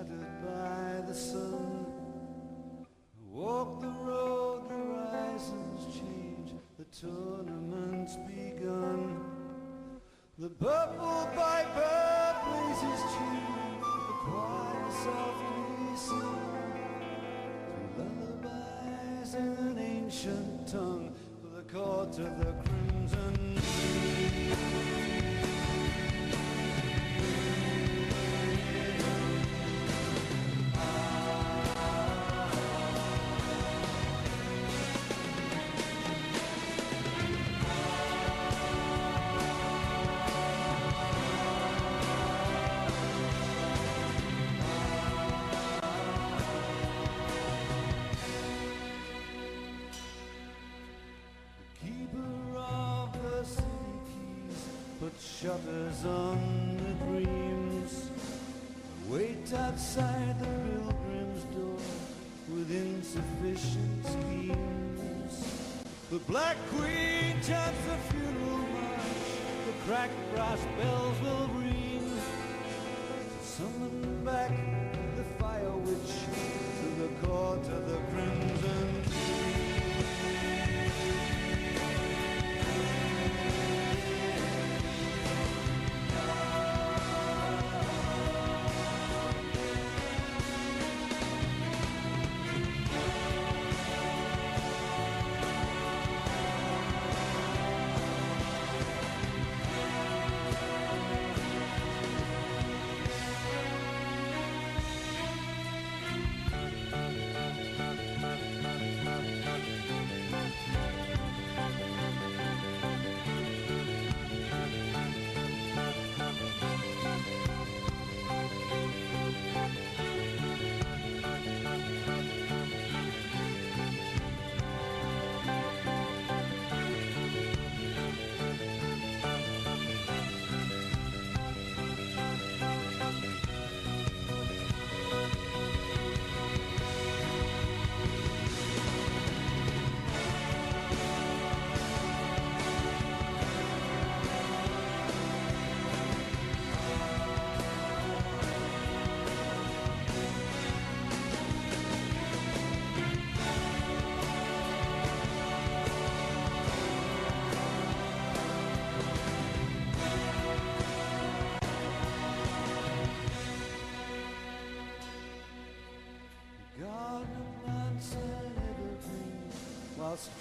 stood by the sun. Walk the road, the horizons change, the tournament's begun. The purple piper plays his tune, the choir softly sing, to lullabies in an ancient tongue, for the court of the crimson sea. Shutters on the dreams, wait outside the pilgrim's door with insufficient schemes. The Black Queen chants the funeral march, the cracked brass bells will ring, summon back the fire witch to the court of the crimson.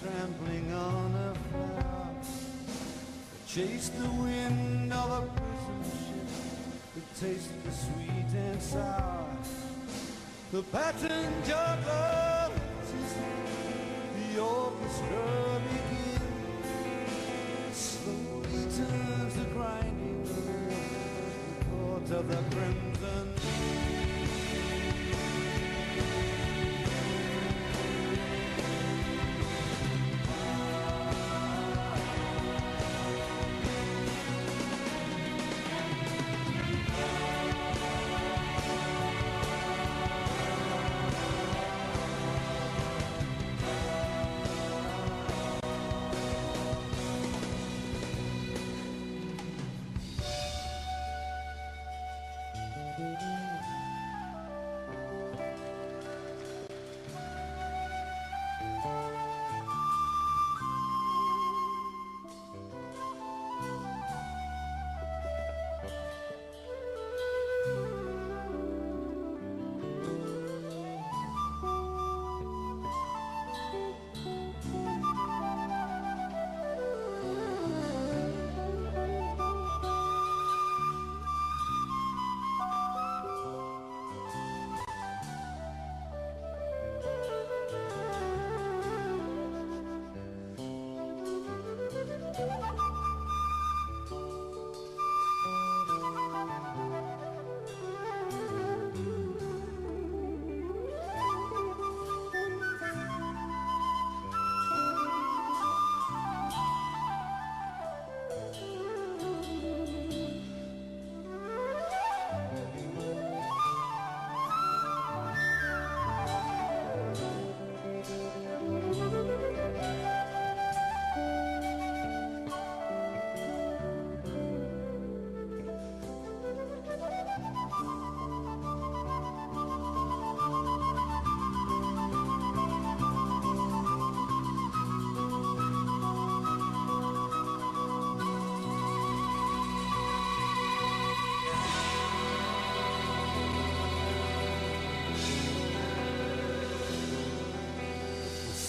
Trampling on a flower, chase the wind of a prison ship, to taste the sweet and sour. The pattern juggler hits his hand, the orchestra begins, slowly turns the grinding wheel, the court of the crimson.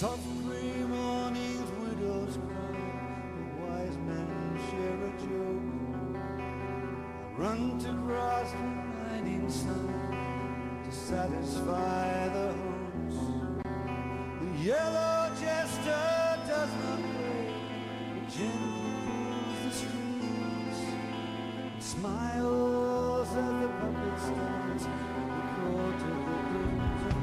soft gray mornings, widows call, the wise men share a joke. I run to cross the blinding sun to satisfy the hopes. The yellow jester does not wait, but gently pulls the strings and smiles at the puppet stars, the court of the crimson.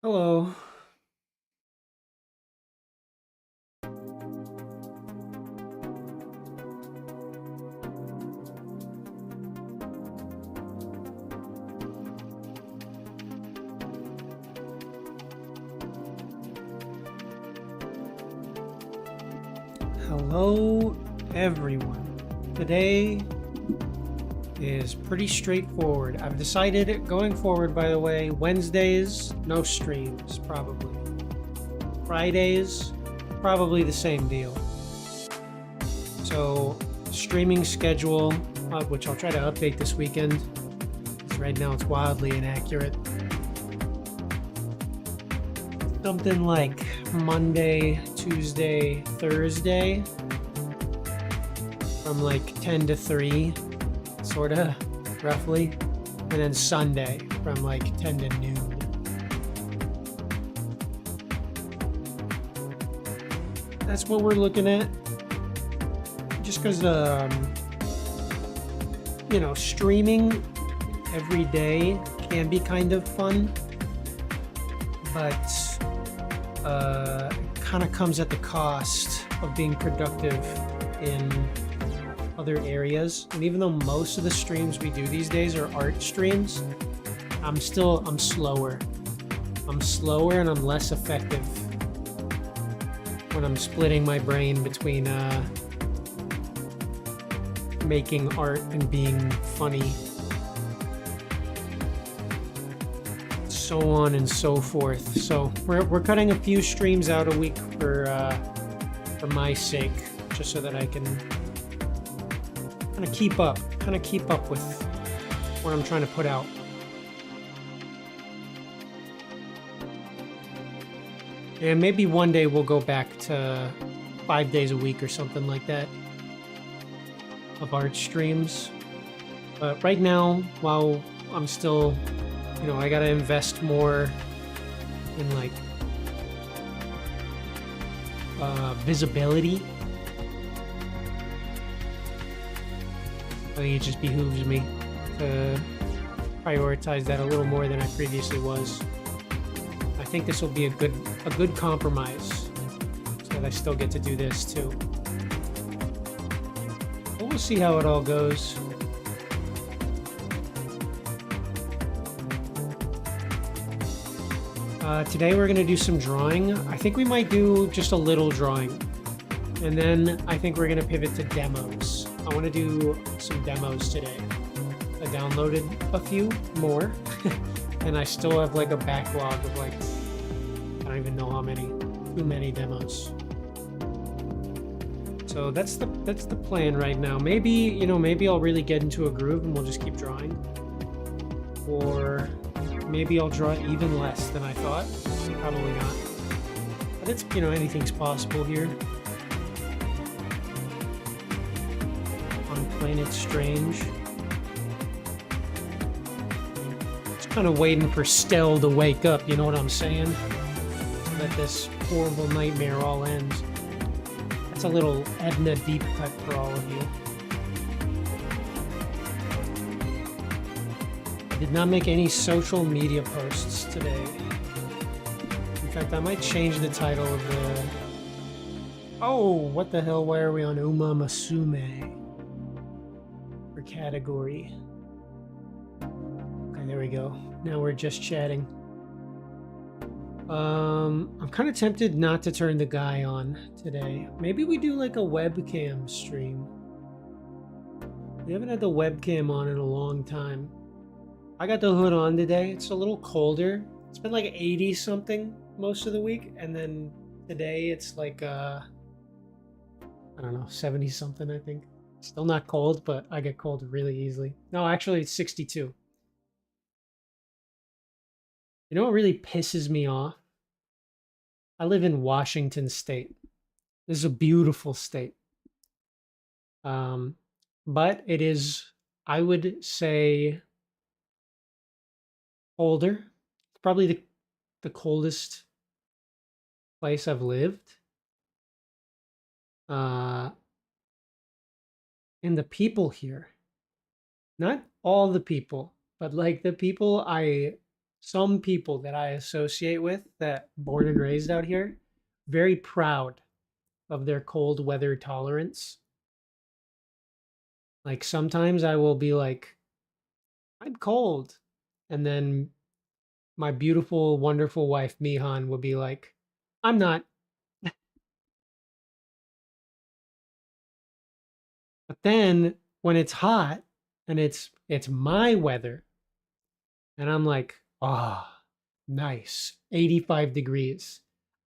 Hello. Hello, everyone. Today is pretty straightforward. I've decided going forward, by the way, Wednesdays, no streams, probably. Fridays, probably the same deal. So, streaming schedule, which I'll try to update this weekend. Right now it's wildly inaccurate. Something like Monday, Tuesday, Thursday from like 10 to 3, sorta, roughly. And then Sunday from like 10 to noon. That's what we're looking at. Just because, you know, streaming every day can be kind of fun, but kind of comes at the cost of being productive in other areas. And even though most of the streams we do these days are art streams, I'm slower. I'm slower and I'm less effective when I'm splitting my brain between making art and being funny, so on and so forth. So we're cutting a few streams out a week for my sake, just so that I can kind of keep up with what I'm trying to put out. And maybe one day we'll go back to 5 days a week or something like that of art streams. But right now, while I'm still, you know, I gotta invest more in like visibility. I think it just behooves me to prioritize that a little more than I previously was. I think this will be a good compromise, so that I still get to do this too. But we'll see how it all goes. Today we're going to do some drawing. I think we might do just a little drawing. And then I think we're going to pivot to demos. I want to do some demos today. I downloaded a few more. And I still have like a backlog of like, I don't even know how many. Too many demos. So that's the plan right now. Maybe, you know, maybe I'll really get into a groove and we'll just keep drawing. Or maybe I'll draw even less than I thought. Probably not. But it's, you know, anything's possible here. On Planet Strange. Just kind of waiting for Stell to wake up, you know what I'm saying? So that this horrible nightmare all ends. That's a little Edna deep cut for all of you. I did not make any social media posts today. In fact, I might change the title of the... Oh, what the hell? Why are we on Uma Musume? For category. Okay, there we go. Now we're just chatting. I'm kind of tempted not to turn the guy on today. Maybe we do like a webcam stream. We haven't had the webcam on in a long time. I got the hood on today. It's a little colder. It's been like 80 something most of the week, and then today it's like I don't know, 70 something, I think. Still not cold, but I get cold really easily. No, actually it's 62. You know what really pisses me off? I live in Washington State. This is a beautiful state. But it is, I would say, colder. It's probably the coldest place I've lived. And the people here, not all the people, but like the people some people that I associate with that born and raised out here, very proud of their cold weather tolerance. Like sometimes I will be like, I'm cold. And then my beautiful, wonderful wife, Mihan, will be like, I'm not. But then when it's hot and it's my weather, and I'm like, ah, oh, nice, 85 degrees.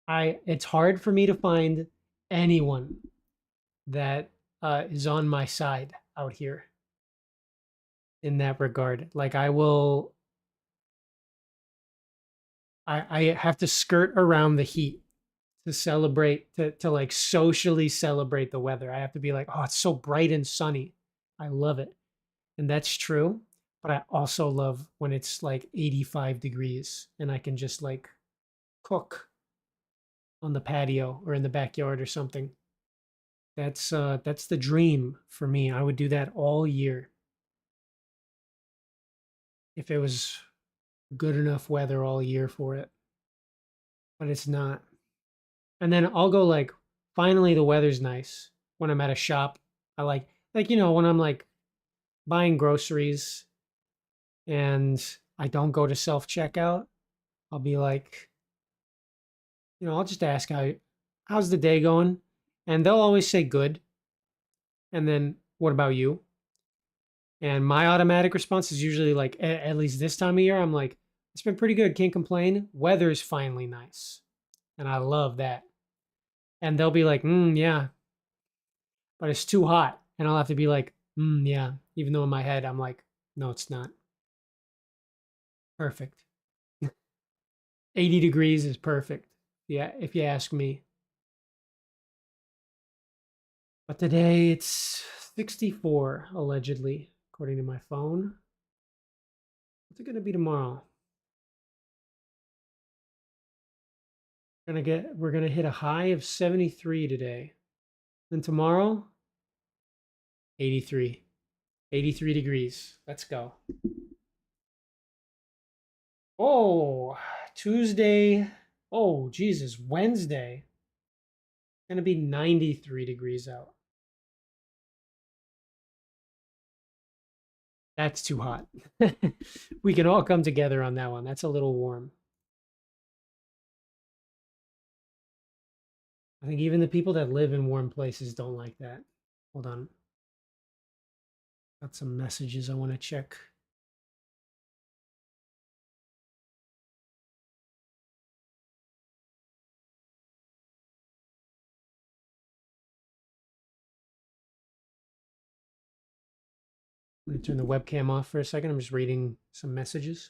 It's hard for me to find anyone that is on my side out here in that regard. Like I have to skirt around the heat to celebrate, to like socially celebrate the weather. I have to be like, oh, it's so bright and sunny. I love it. And that's true. But I also love when it's like 85 degrees and I can just like cook on the patio or in the backyard or something. That's the dream for me. I would do that all year. If it was good enough weather all year for it. But it's not. And then I'll go like, finally the weather's nice when I'm at a shop. I like, you know, when I'm like buying groceries and I don't go to self-checkout, I'll be like, you know, I'll just ask how's the day going? And they'll always say good. And then what about you? And my automatic response is usually like, at least this time of year, I'm like, it's been pretty good. Can't complain. Weather's finally nice. And I love that. And they'll be like, yeah, but it's too hot. And I'll have to be like, yeah, even though in my head, I'm like, no, it's not. Perfect. 80 degrees is perfect. Yeah, if you ask me. But today it's 64, allegedly, according to my phone. What's it going to be tomorrow? We're gonna hit a high of 73 today. Then tomorrow, 83. 83 degrees. Let's go. Oh, Tuesday. Oh, Jesus, Wednesday. It's gonna be 93 degrees out. That's too hot. We can all come together on that one. That's a little warm. I think even the people that live in warm places don't like that. Hold on. Got some messages I want to check. I'm going to turn the webcam off for a second. I'm just reading some messages.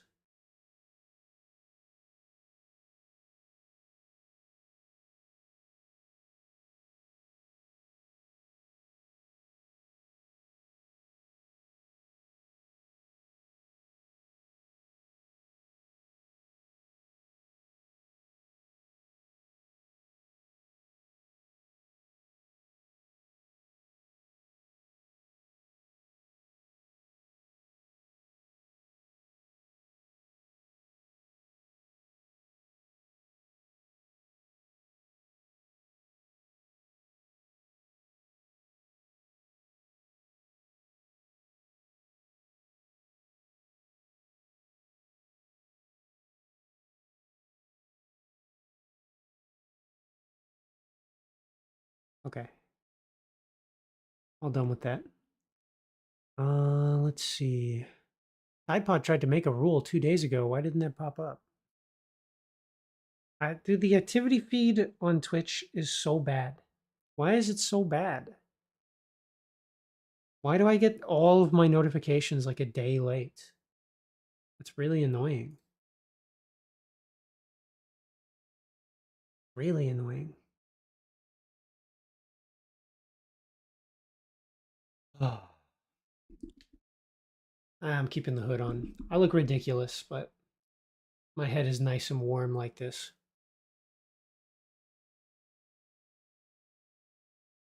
Okay. All done with that. Let's see. iPod tried to make a rule 2 days ago. Why didn't that pop up? Dude, the activity feed on Twitch is so bad. Why is it so bad? Why do I get all of my notifications like a day late? It's really annoying. Really annoying. Oh. I'm keeping the hood on. I look ridiculous, but my head is nice and warm like this.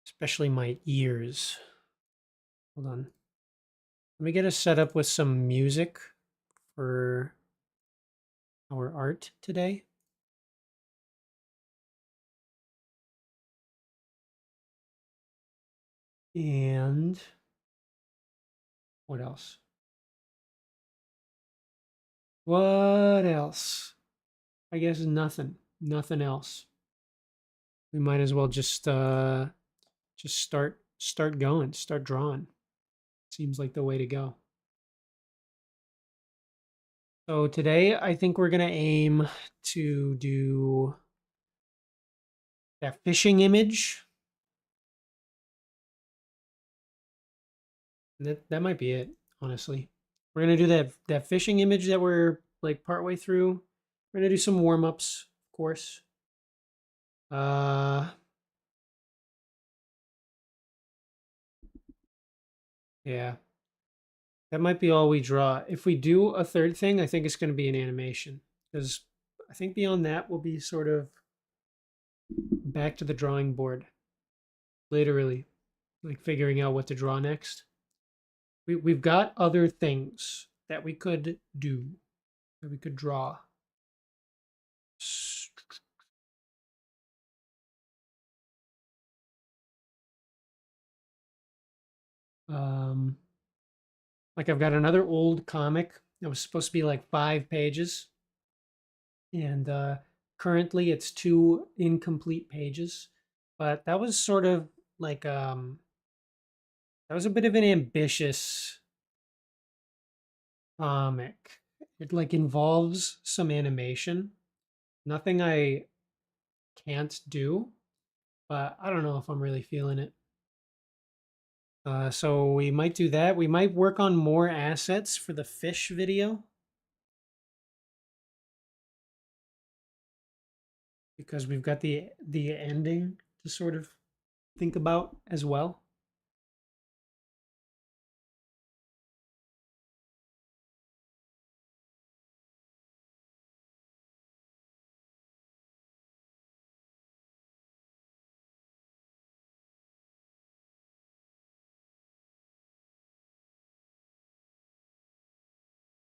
Especially my ears. Hold on. Let me get us set up with some music for our art today. And what else? What else? I guess nothing. Nothing else. We might as well just start going, start drawing. Seems like the way to go. So today I think we're gonna aim to do that fishing image. That might be it, honestly. We're gonna do that fishing image that we're like partway through. We're gonna do some warm-ups, of course. Uh yeah. That might be all we draw. If we do a third thing, I think it's gonna be an animation. Because I think beyond that we'll be sort of back to the drawing board. Literally. Like figuring out what to draw next. We've got other things that we could do, that we could draw. Um, like I've got another old comic that was supposed to be like 5 pages, and currently it's 2 incomplete pages. But that was sort of like that was a bit of an ambitious comic. It like involves some animation. Nothing I can't do, but I don't know if I'm really feeling it. So we might do that. We might work on more assets for the fish video because we've got the ending to sort of think about as well.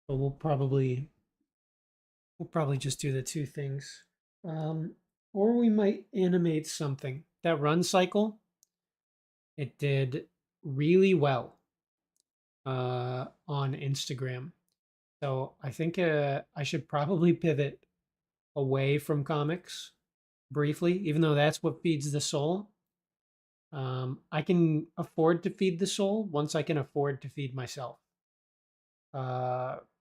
But we'll probably just do the two things. Um, or we might animate something. That run cycle, it did really well on Instagram. So I think I should probably pivot away from comics briefly, even though that's what feeds the soul. I can afford to feed the soul once I can afford to feed myself,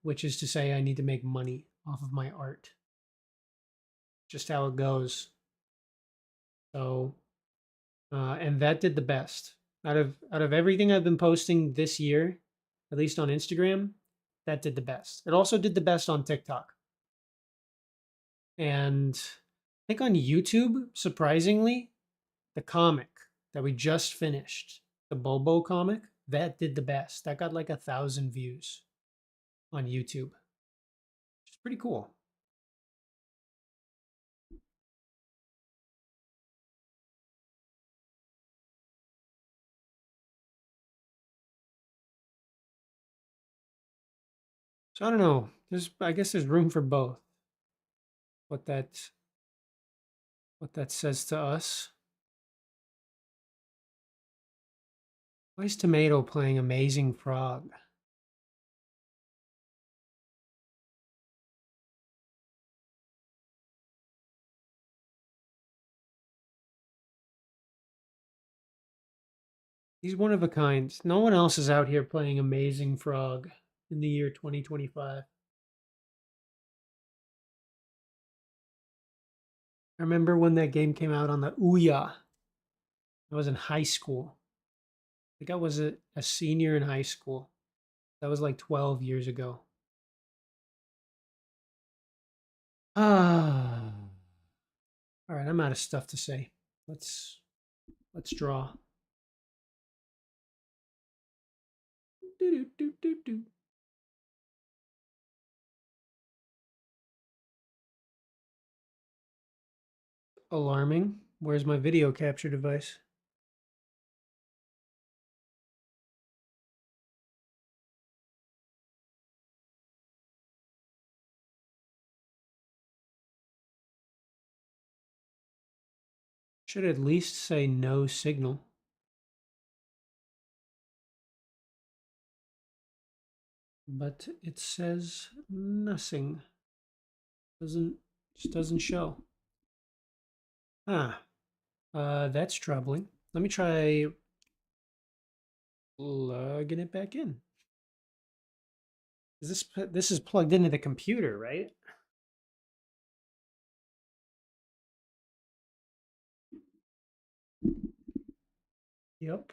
which is to say, I need to make money off of my art. Just how it goes. So, and that did the best out of everything I've been posting this year, at least on Instagram. That did the best. It also did the best on TikTok, and I think on YouTube, surprisingly, the comic that we just finished, the Bobo comic, that did the best. That got like 1,000 views on YouTube, which is pretty cool. So I don't know. I guess there's room for both. What that what that says to us. Why is Tomato playing Amazing Frog? He's one of a kind. No one else is out here playing Amazing Frog in the year 2025. I remember when that game came out on the Ouya. I was in high school. I think I was a senior in high school. That was like 12 years ago. Ah. All right, I'm out of stuff to say. Let's draw. Do. Alarming. Where's my video capture device? Should at least say no signal. But it says nothing. Just doesn't show. Ah, that's troubling. Let me try plugging it back in. This is plugged into the computer, right? Yep.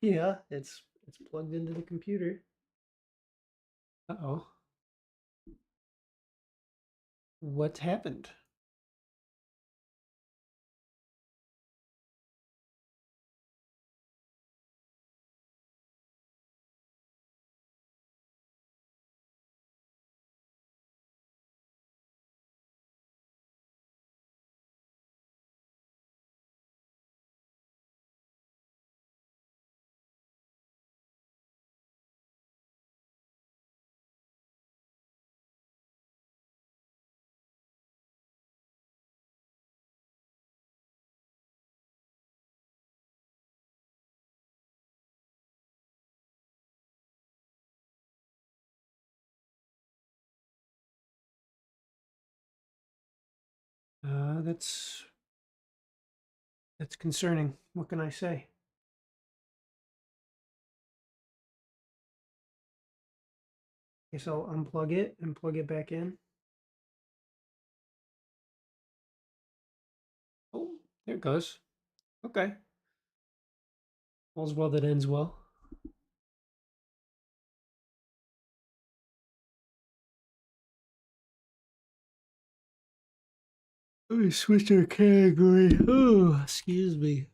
Yeah, it's plugged into the computer. Uh-oh. What happened? That's concerning. What can I say? Okay, so I'll unplug it and plug it back in. Oh, there it goes. Okay. All's well that ends well. Let me switch our category. Oh, excuse me.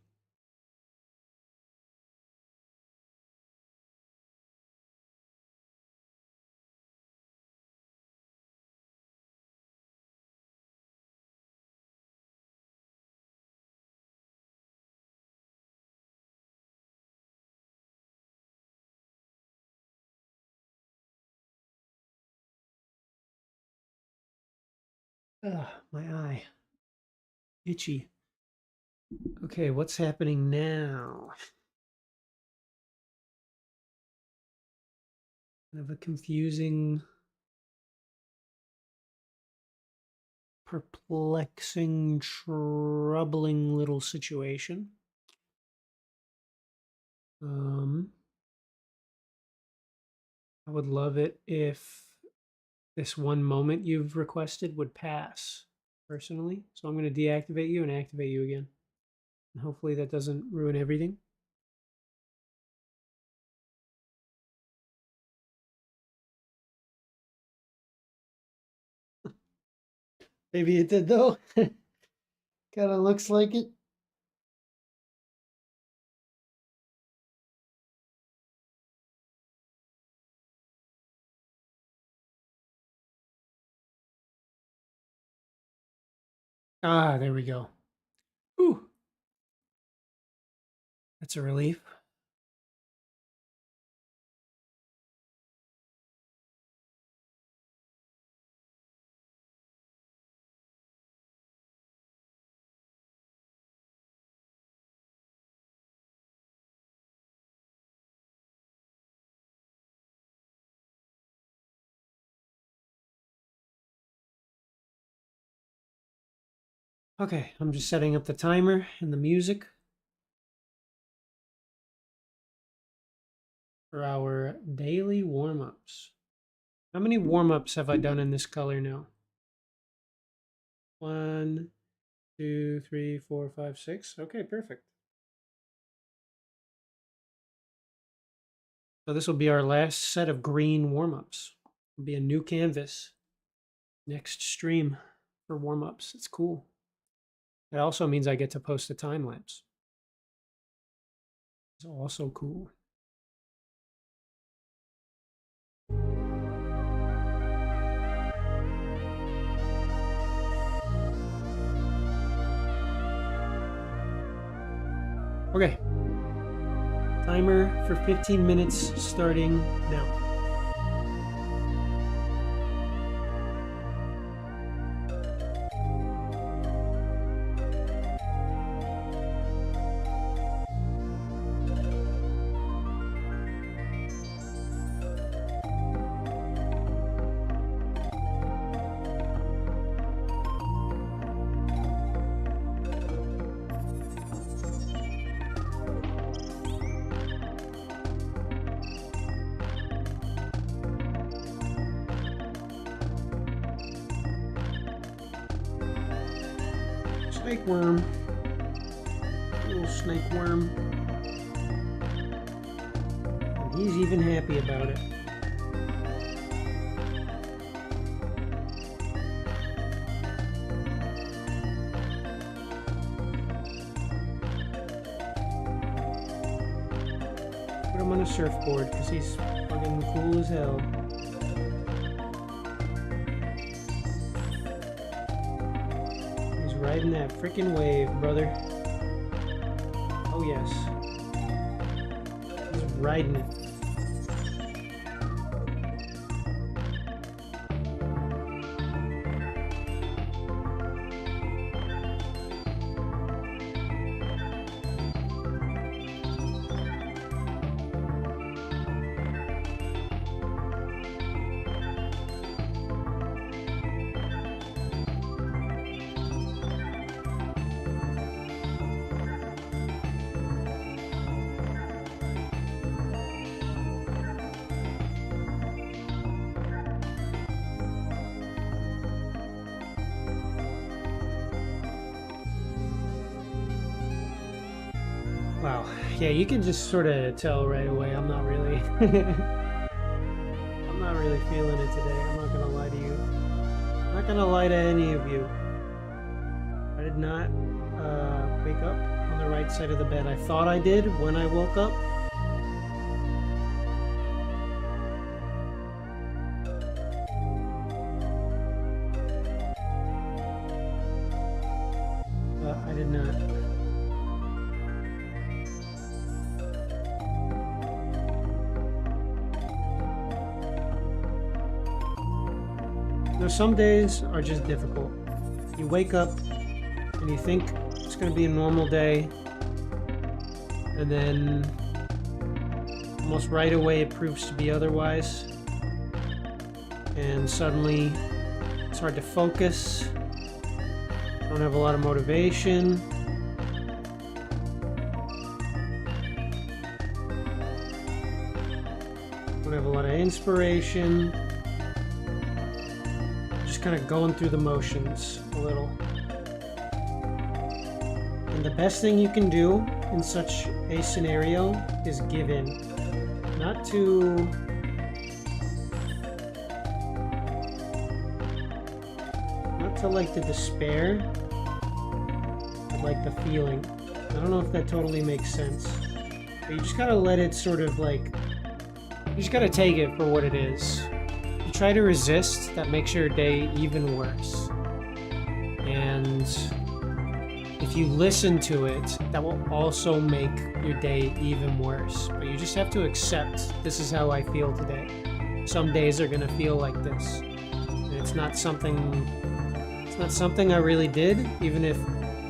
My eye. Itchy. Okay, what's happening now? Kind of a confusing, perplexing, troubling little situation. I would love it if this one moment you've requested would pass personally. So I'm going to deactivate you and activate you again. And hopefully that doesn't ruin everything. Maybe it did though. Kind of looks like it. Ah, there we go. Ooh, that's a relief. Okay, I'm just setting up the timer and the music. for our daily warm-ups. How many warm-ups have I done in this color now? 1, 2, 3, 4, 5, 6. Okay, perfect. So this will be our last set of green warm-ups. It'll be a new canvas next stream for warm-ups. It's cool. It also means I get to post a time lapse. It's also cool. Okay. Timer for 15 minutes starting now. Snake worm. Little snake worm. And he's even happy about it. Put him on a surfboard because he's fucking cool as hell. Riding that freaking wave, brother. Oh yes. He's riding it. Wow. Yeah, you can just sort of tell right away. I'm not really I'm not really feeling it today. I'm not gonna lie to you. I'm not gonna lie to any of you. I did not wake up on the right side of the bed. I thought I did when I woke up. But I did not. Now, some days are just difficult. You wake up and you think it's going to be a normal day, and then almost right away it proves to be otherwise, and suddenly it's hard to focus. Don't have a lot of motivation. Don't have a lot of inspiration. Kind of going through the motions a little. And the best thing you can do in such a scenario is give in. Not to like the despair, but like the feeling. I don't know if that totally makes sense. But you just gotta let it sort of like, you just gotta take it for what it is. You try to resist, that makes your day even worse. And if you listen to it, that will also make your day even worse. But you just have to accept, this is how I feel today. Some days are gonna feel like this. And it's not something I really did, even if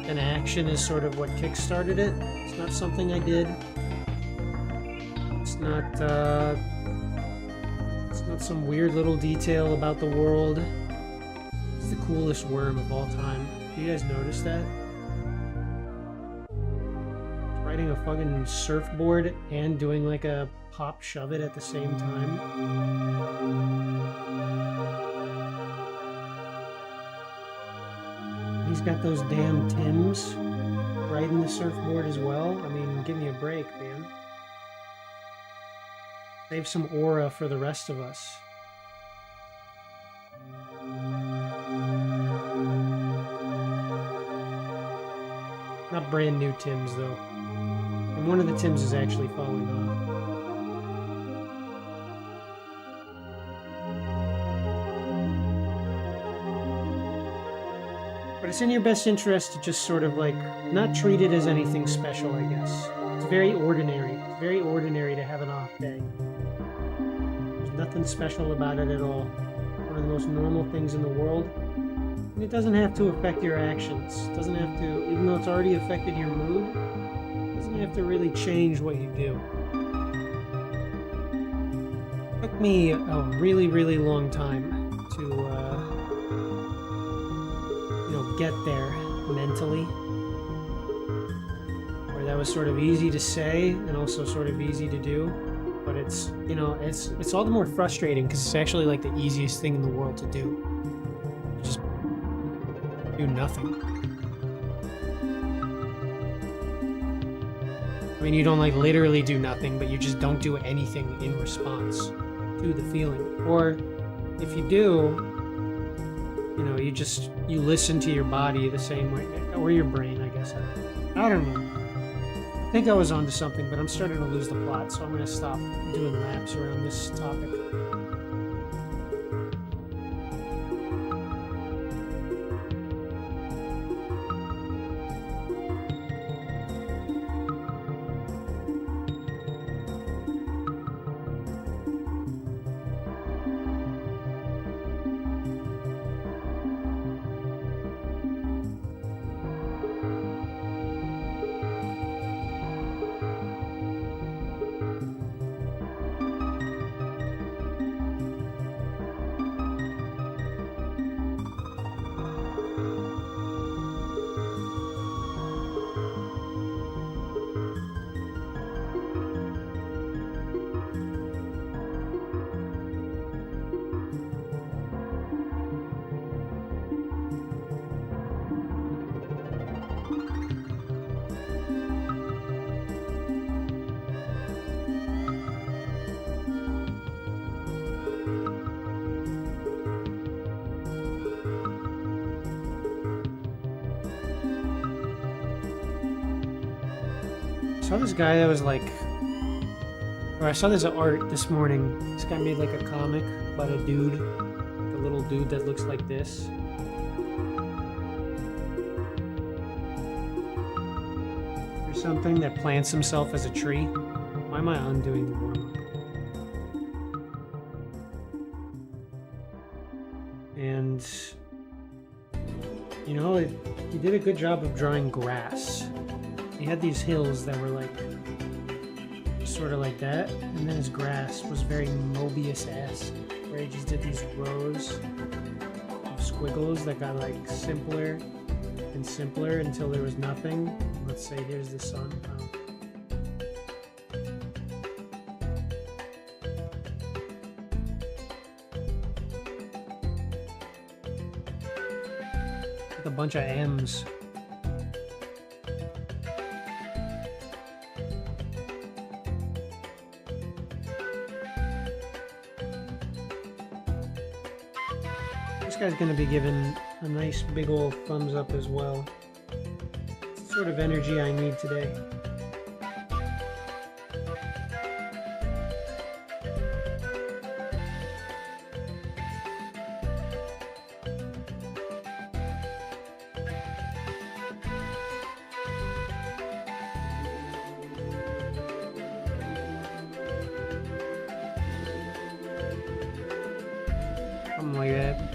an action is sort of what kickstarted it. It's not something I did. It's not some weird little detail about the world. It's the coolest worm of all time. Do you guys notice that? It's right riding a fucking surfboard and doing like a pop shove it at the same time. He's got those damn Tims riding the surfboard as well. I mean, give me a break, man. Save some aura for the rest of us. Not brand new Tims, though. And one of the Tims is actually falling off. But it's in your best interest to just sort of like not treat it as anything special, I guess. It's very ordinary. It's very ordinary to have an off day. There's nothing special about it at all. One of the most normal things in the world. And it doesn't have to affect your actions. It doesn't have to, even though it's already affected your mood, it doesn't have to really change what you do. It took me a really, really long time to get there mentally, where that was sort of easy to say and also sort of easy to do, but it's it's all the more frustrating because it's actually like the easiest thing in the world to do. You just do nothing. I mean, you don't like literally do nothing, but you just don't do anything in response to the feeling. Or if you do, you listen to your body the same way, or your brain, I guess. I don't know. I think I was onto something, but I'm starting to lose the plot, so I'm going to stop doing laps around this topic. I saw this guy that was like, or I saw this art this morning. This guy made like a comic about a dude, like a little dude that looks like this. Or something that plants himself as a tree. Why am I undoing the warm-up? And, he did a good job of drawing grass. He had these hills that were like, sort of like that, and then his grass was very Mobius-esque, where he just did these rows of squiggles that got like simpler and simpler until there was nothing. Let's say here's the sun. Like a bunch of M's. This guy's going to be given a nice big old thumbs up as well. It's the sort of energy I need today. Something like that.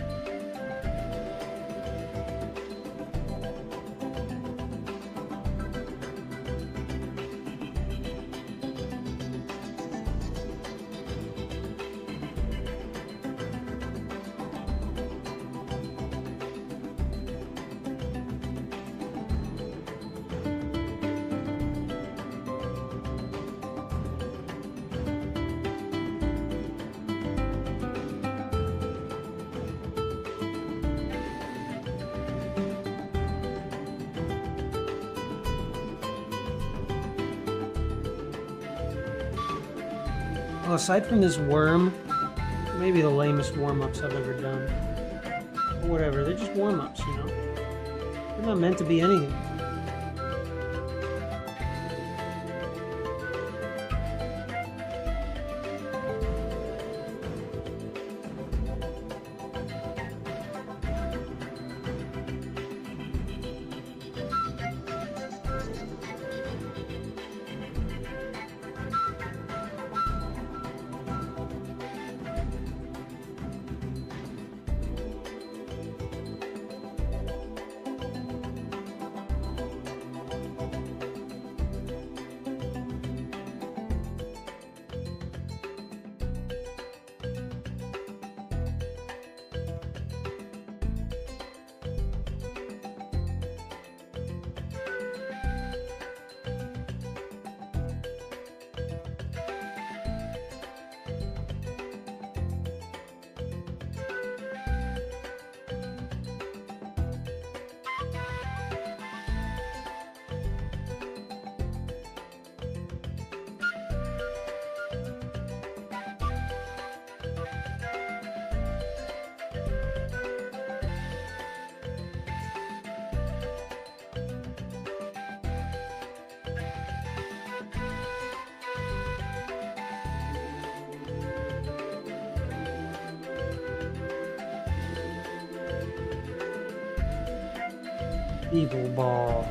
Well, aside from this worm, maybe the lamest warm-ups I've ever done. Or whatever, they're just warm-ups, you know? They're not meant to be anything. Evil ball.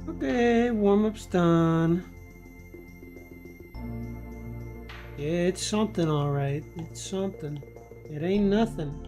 Okay, warm-up's done. It's something, all right. It's something. It ain't nothing.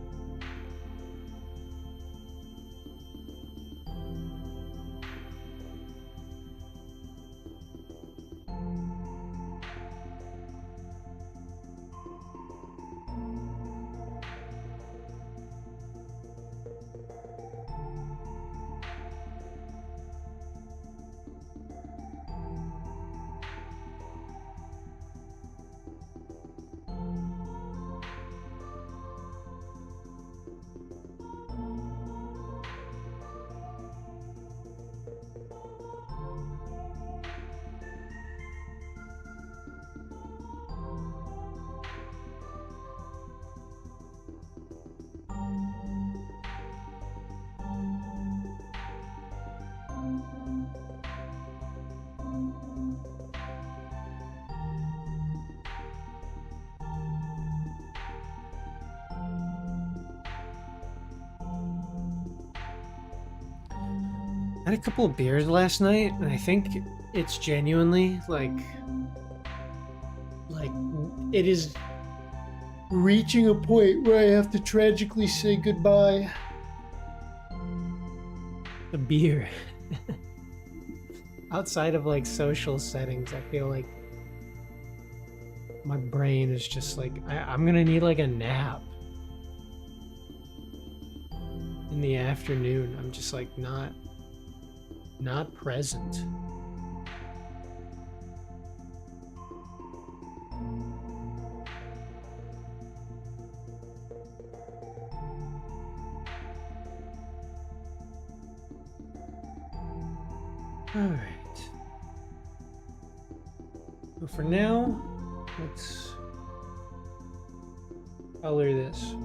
I had a couple of beers last night, and I think it's genuinely like it is reaching a point where I have to tragically say goodbye. The beer. Outside of like social settings, I feel like my brain is just like I'm gonna need like a nap in the afternoon. I'm just like not present. All right. But for now, let's color this.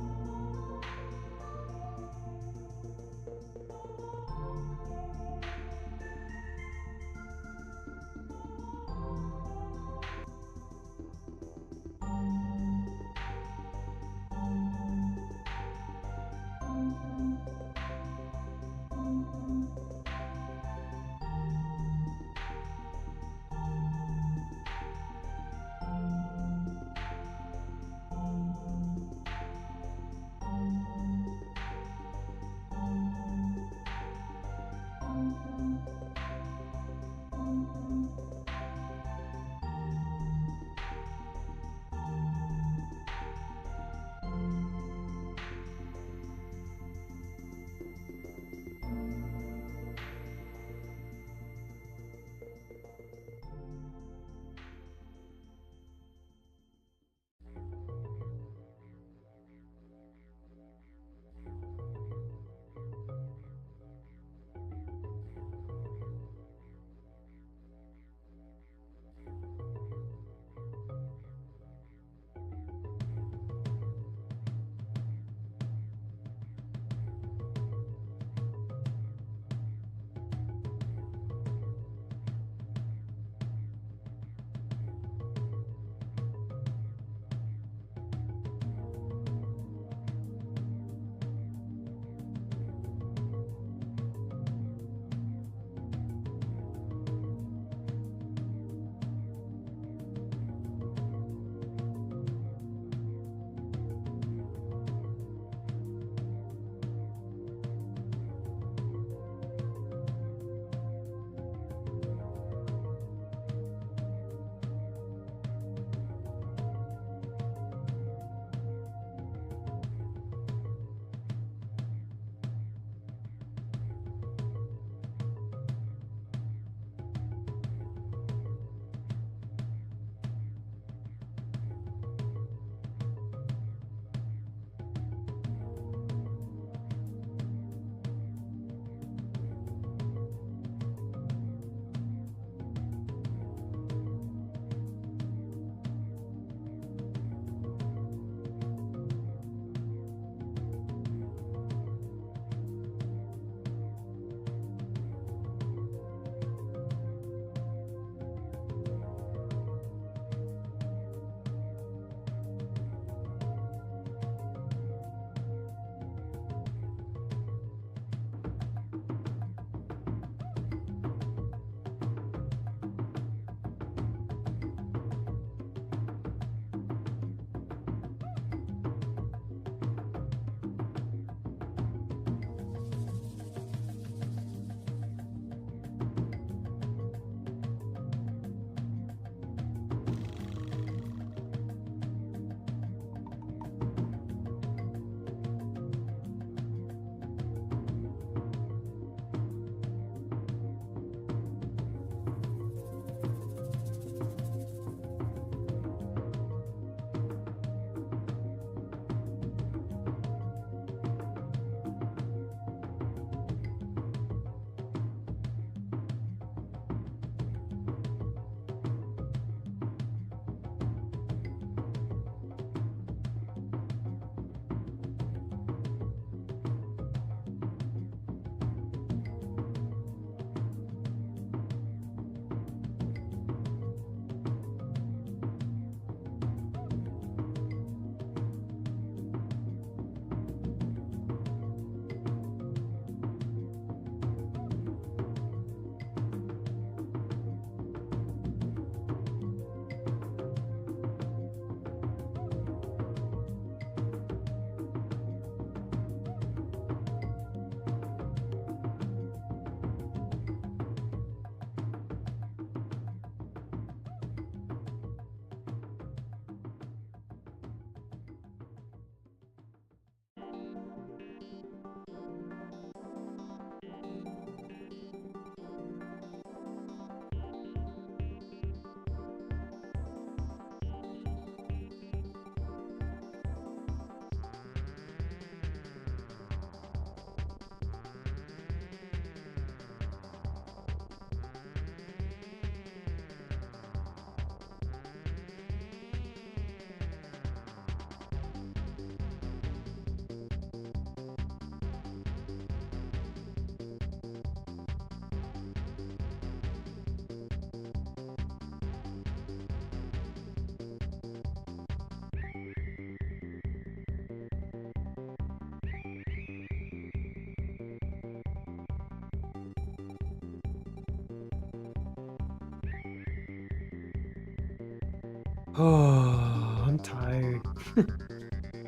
Oh, I'm tired.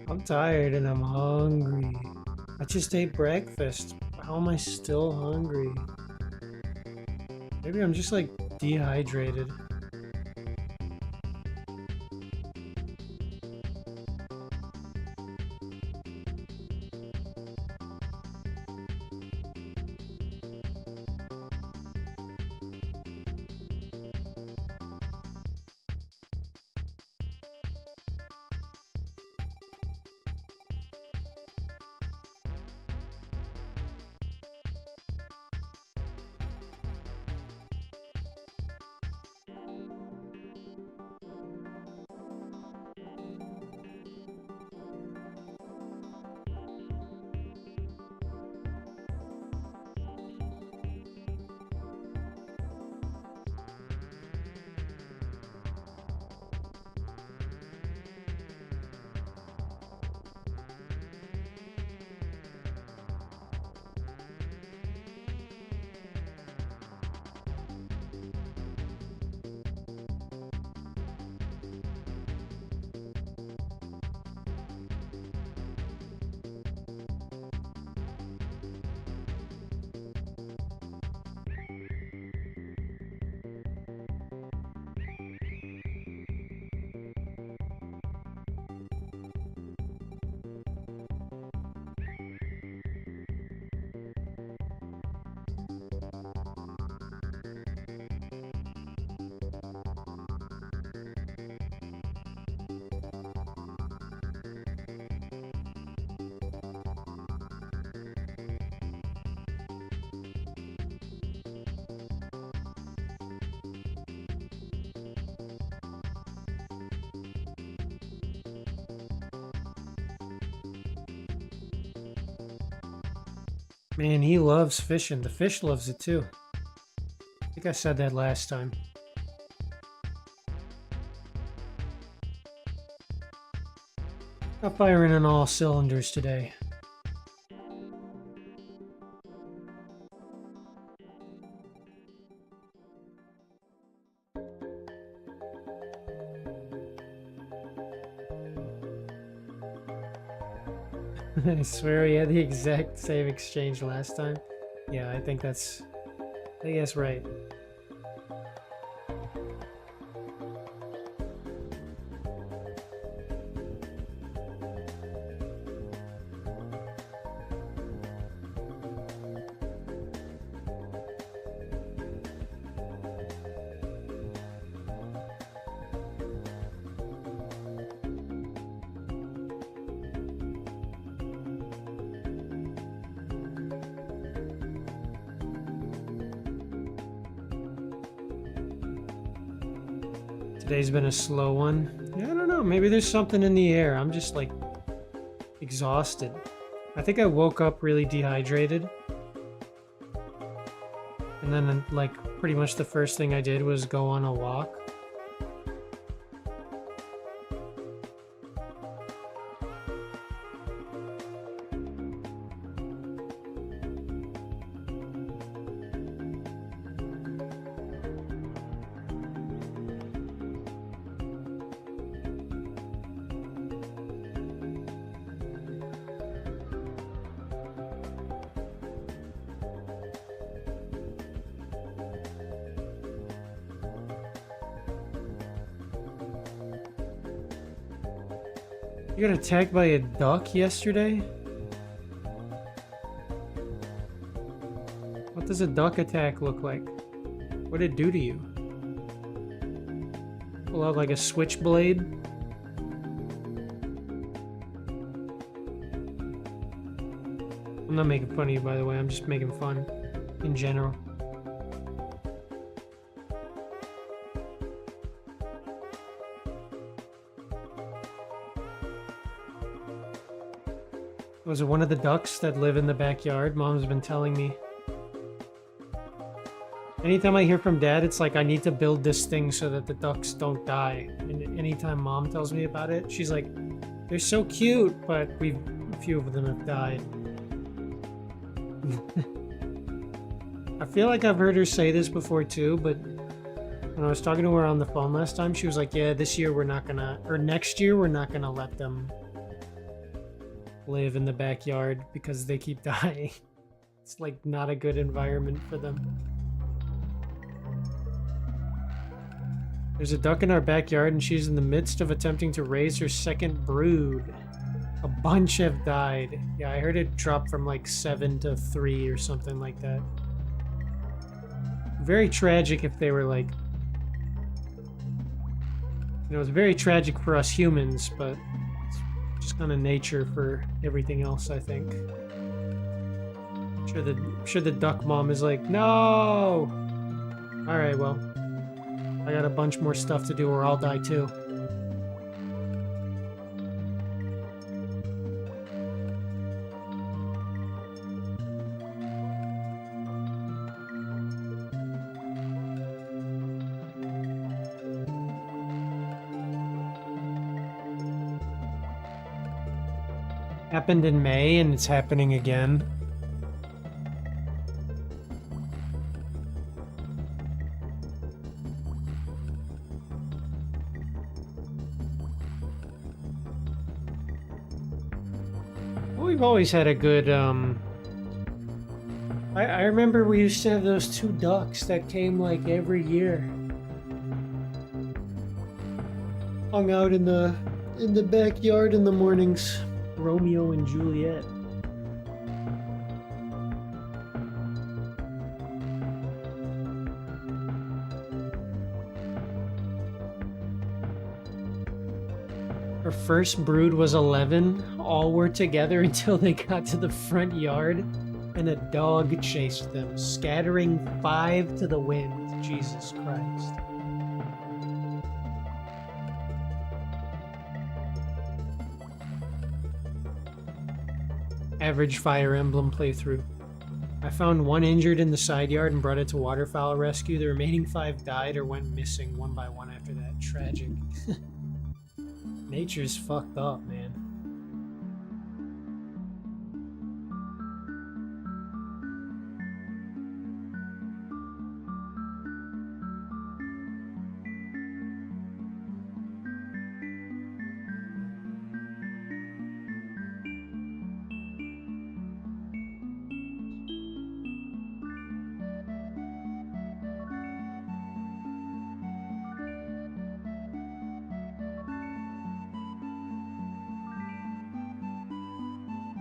I'm tired and I'm hungry. I just ate breakfast. How am I still hungry? Maybe I'm just like dehydrated. Man, he loves fishing. The fish loves it too. I think I said that last time. Not firing on all cylinders today. I swear we had the exact same exchange last time. Yeah, I think that's right. Today's been a slow one. Yeah, I don't know. Maybe there's something in the air. I'm just like exhausted. I think I woke up really dehydrated. And then like pretty much the first thing I did was go on a walk. You got attacked by a duck yesterday? What does a duck attack look like? What did it do to you? Pull out like a switchblade? I'm not making fun of you, by the way. I'm just making fun in general. Was it one of the ducks that live in the backyard? Mom's been telling me. Anytime I hear from Dad, it's like I need to build this thing so that the ducks don't die. And anytime Mom tells me about it, she's like, they're so cute, but a few of them have died. I feel like I've heard her say this before too, but When I was talking to her on the phone last time, she was like, yeah, this year we're not gonna, or next year we're not gonna let them live in the backyard because they keep dying. It's like not a good environment for them. There's a duck in our backyard and she's in the midst of attempting to raise her second brood. A bunch have died. Yeah, I heard it drop from like 7 to 3 or something like that. Very tragic if they were like... You know, it's very tragic for us humans, but it's just kind of nature for everything else, I think. I'm sure the duck mom is like, no! Alright, well. I got a bunch more stuff to do or I'll die too. Happened in May and it's happening again. We've always had a good, I remember we used to have those 2 ducks that came like every year. Hung out in the backyard in the mornings. Romeo and Juliet. Her first brood was 11. All were together until they got to the front yard, and a dog chased them, scattering 5 to the wind. Jesus Christ. Average Fire Emblem playthrough. I found 1 injured in the side yard and brought it to waterfowl rescue. The remaining 5 died or went missing one by one after that. Tragic. Nature's fucked up, man.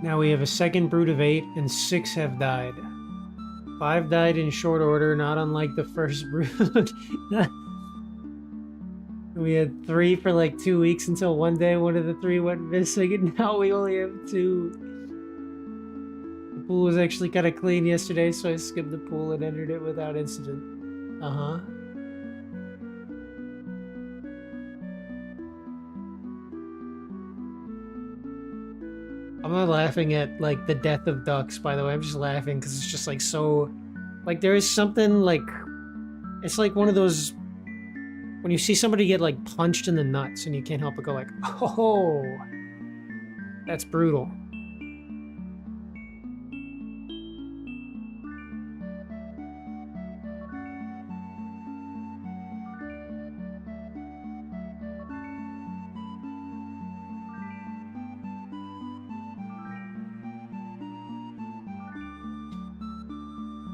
Now we have a second brood of 8 and 6 have died. 5 died in short order, not unlike the first brood. We had 3 for like 2 weeks until one day one of the 3 went missing, and now we only have 2. The pool was actually kind of clean yesterday, so I skimmed the pool and entered it without incident. Uh-huh. I'm not laughing at, like, the death of ducks, by the way. I'm just laughing because it's just, like, so... Like, there is something, like... It's like one of those... When you see somebody get, like, punched in the nuts and you can't help but go, like, oh! That's brutal.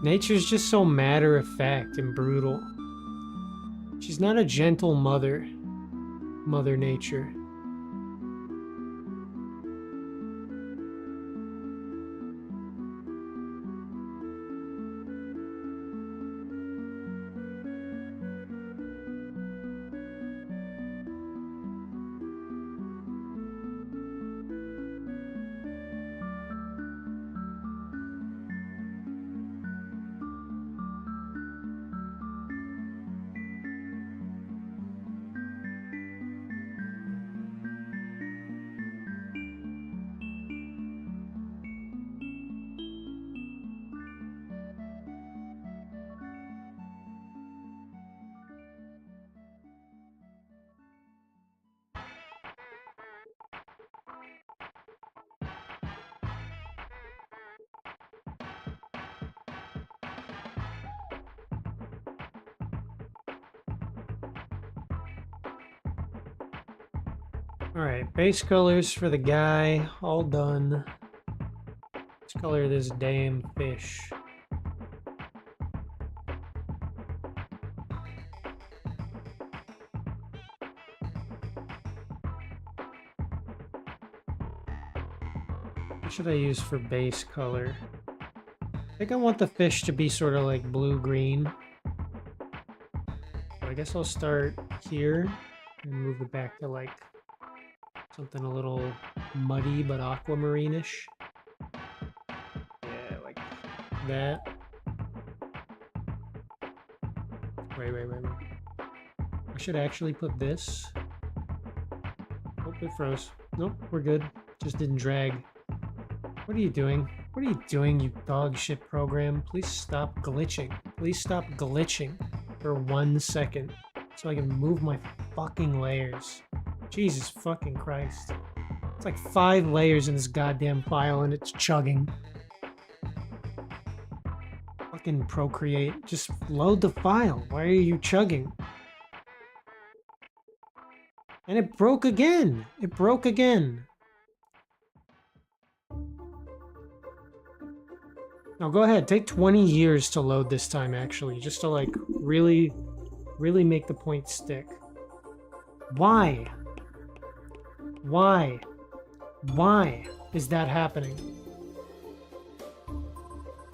Nature's just so matter-of-fact and brutal. She's not a gentle mother, Mother Nature. All right, base colors for the guy, all done. Let's color this damn fish. What should I use for base color? I think I want the fish to be sort of like blue-green. So I guess I'll start here and move it back to like something a little muddy but aquamarine-ish. Yeah, like that. Wait. I should actually put this. Oh, it froze. Nope, we're good. Just didn't drag. What are you doing? What are you doing, you dog shit program? Please stop glitching. Please stop glitching for 1 second so I can move my fucking layers. Jesus fucking Christ. It's like 5 layers in this goddamn file and it's chugging. Fucking Procreate. Just load the file. Why are you chugging? And it broke again. It broke again. Now go ahead, take 20 years to load this time, actually, just to, like, really make the point stick. Why? Why? Why is that happening?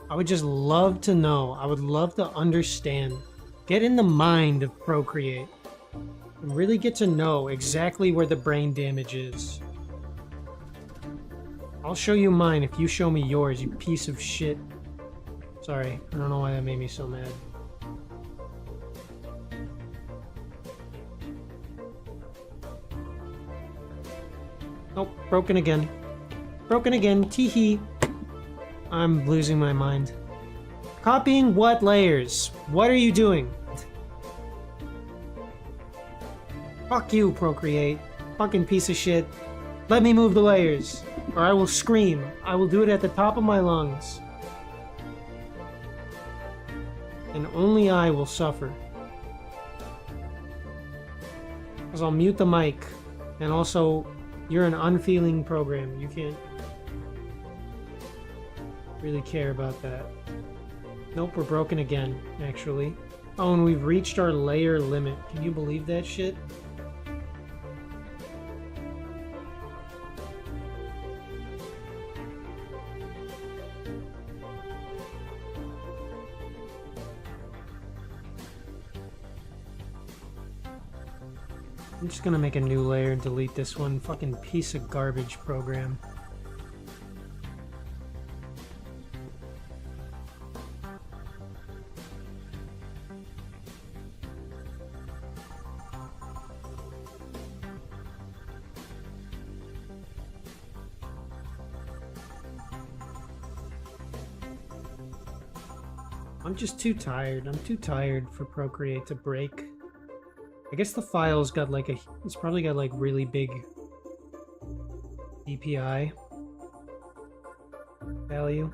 I would just love to know. I would love to understand. Get in the mind of Procreate. And really get to know exactly where the brain damage is. I'll show you mine if you show me yours, you piece of shit. Sorry, I don't know why that made me so mad. Nope, broken again. Broken again, teehee. I'm losing my mind. Copying what layers? What are you doing? Fuck you, Procreate. Fucking piece of shit. Let me move the layers, or I will scream. I will do it at the top of my lungs. And only I will suffer. Because I'll mute the mic. And also, you're an unfeeling program. You can't really care about that. Nope, we're broken again, actually. Oh, and we've reached our layer limit. Can you believe that shit? I'm just gonna make a new layer and delete this one. Fucking piece of garbage program. I'm just too tired. I'm too tired for Procreate to break. I guess the file's got like it's probably got like really big DPI value.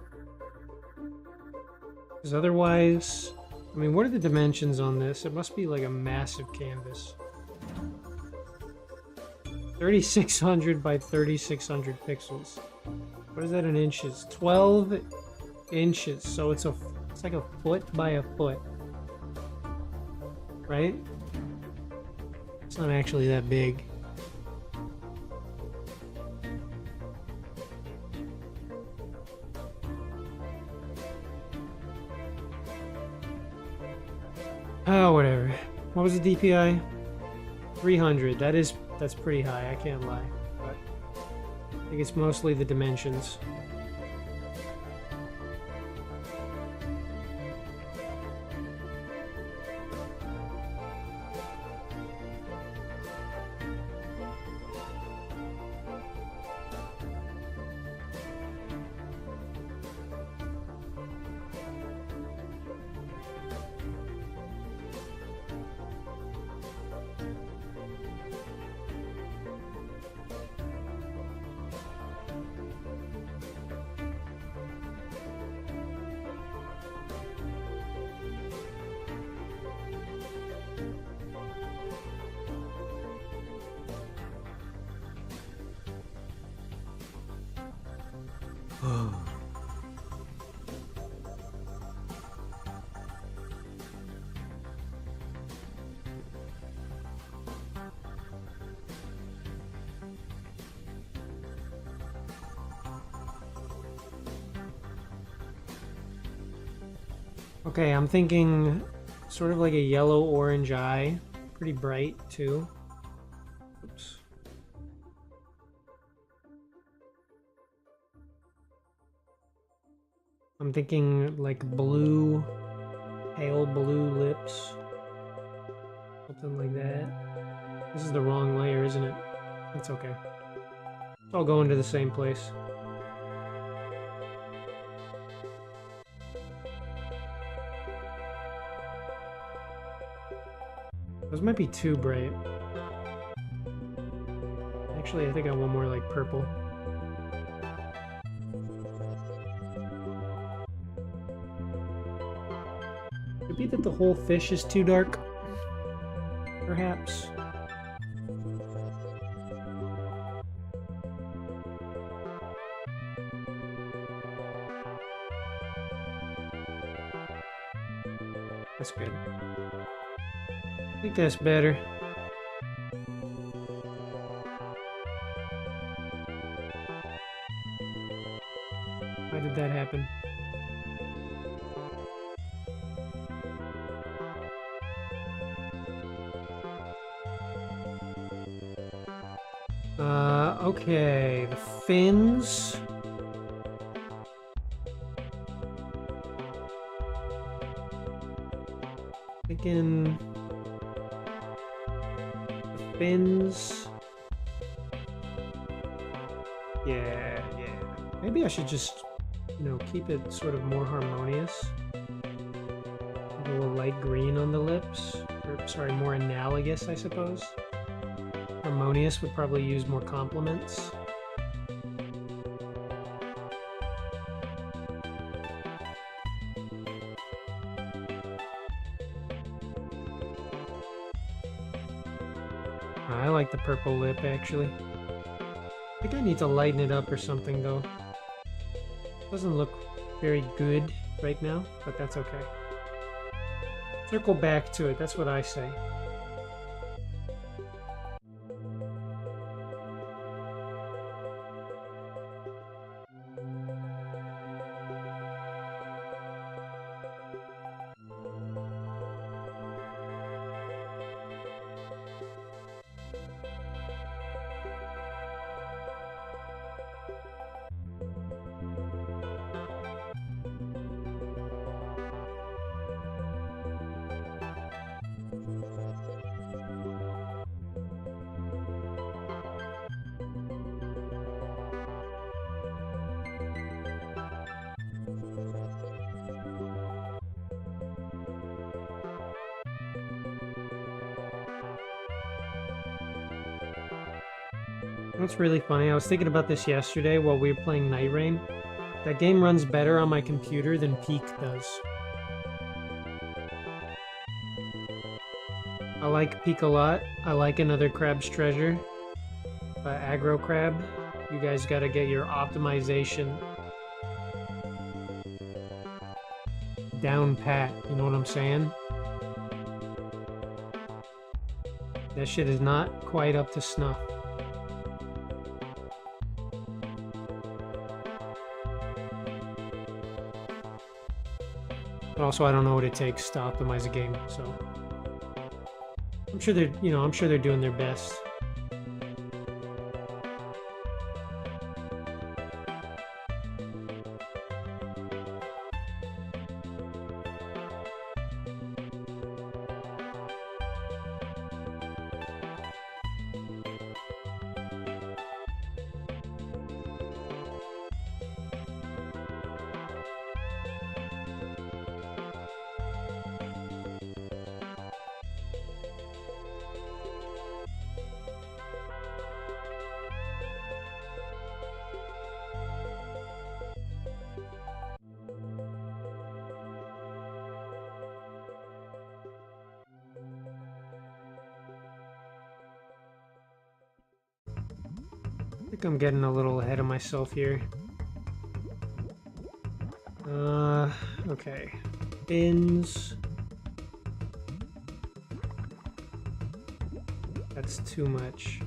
Because otherwise, I mean, what are the dimensions on this? It must be like a massive canvas. 3600 by 3600 pixels. What is that in inches? 12 inches. So it's like a foot by a foot. Right? It's not actually that big. Oh, whatever. What was the DPI? 300. That's pretty high, I can't lie. But I think it's mostly the dimensions. Okay, I'm thinking sort of like a yellow-orange eye. Pretty bright, too. Oops. I'm thinking like blue, pale blue lips. Something like that. This is the wrong layer, isn't it? It's okay. It's all going to the same place. Those might be too bright. Actually, I think I want more like purple. Could be that the whole fish is too dark. Perhaps. That's good. I think that's better. Why did that happen? Okay, the fins. Thinking the fins. Yeah. Maybe I should just, keep it sort of more harmonious. A little light green on the lips. Or, sorry, more analogous, I suppose. Harmonious would probably use more complements. I like the purple lip, actually. I think I need to lighten it up or something, though. Doesn't look very good right now, but that's okay. Circle back to it, that's what I say. That's really funny. I was thinking about this yesterday while we were playing Night Rain. That game runs better on my computer than Peak does. I like Peak a lot. I like Another Crab's Treasure. But Aggro Crab, you guys gotta get your optimization down pat. You know what I'm saying? That shit is not quite up to snuff. But also, I don't know what it takes to optimize a game, so I'm sure they're doing their best. I think I'm getting a little ahead of myself here. Okay. Fins. That's too much.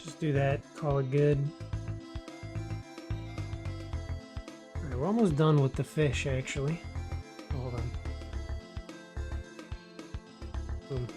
Just do that, call it good. Alright, we're almost done with the fish, actually. Hold on. Boom.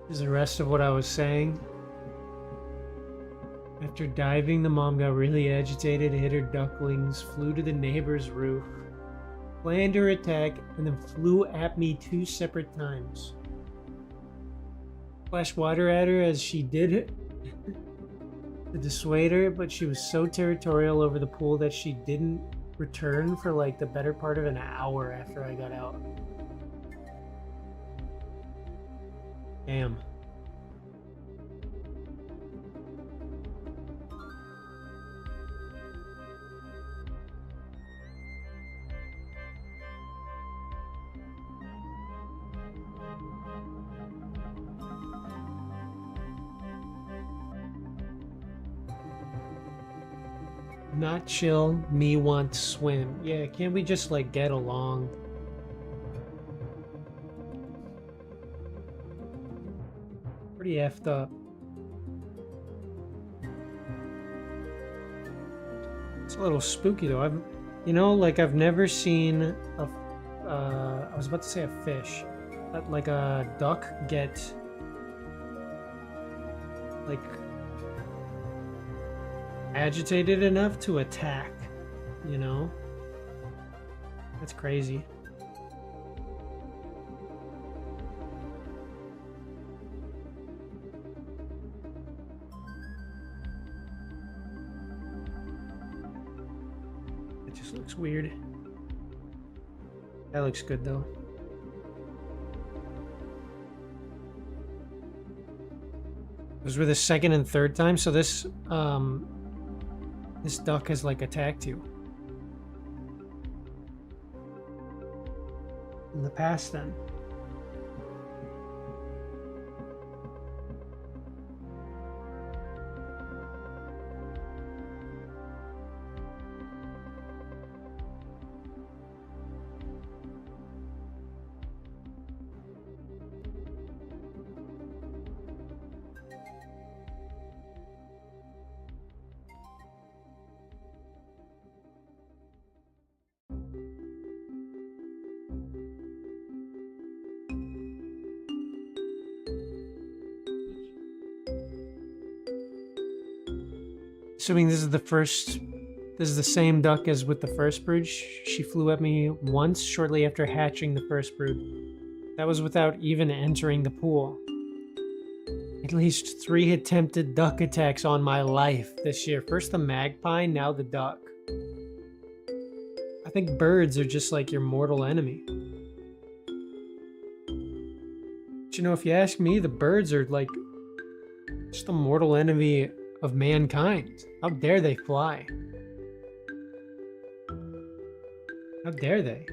is the rest of what I was saying. After diving, the mom got really agitated, hit her ducklings, flew to the neighbor's roof, planned her attack, and then flew at me 2 separate times. Splashed water at her as she did to dissuade her, but she was so territorial over the pool that she didn't return for like the better part of an hour after I got out. Damn. Not chill, me want to swim. Yeah, can't we just like get along? Pretty effed up. It's a little spooky though. I've never seen a, I was about to say a fish, but like a duck get like agitated enough to attack, you know? That's crazy. It just looks weird. That looks good though. Those were the second and third time, so this duck has like attacked you. In the past then. Assuming this is the same duck as with the first brood. She flew at me once shortly after hatching the first brood. That was without even entering the pool. At least 3 attempted duck attacks on my life this year. First the magpie, now the duck. I think birds are just like your mortal enemy. But you know, if you ask me, the birds are like just a mortal enemy of mankind. How dare they fly? How dare they?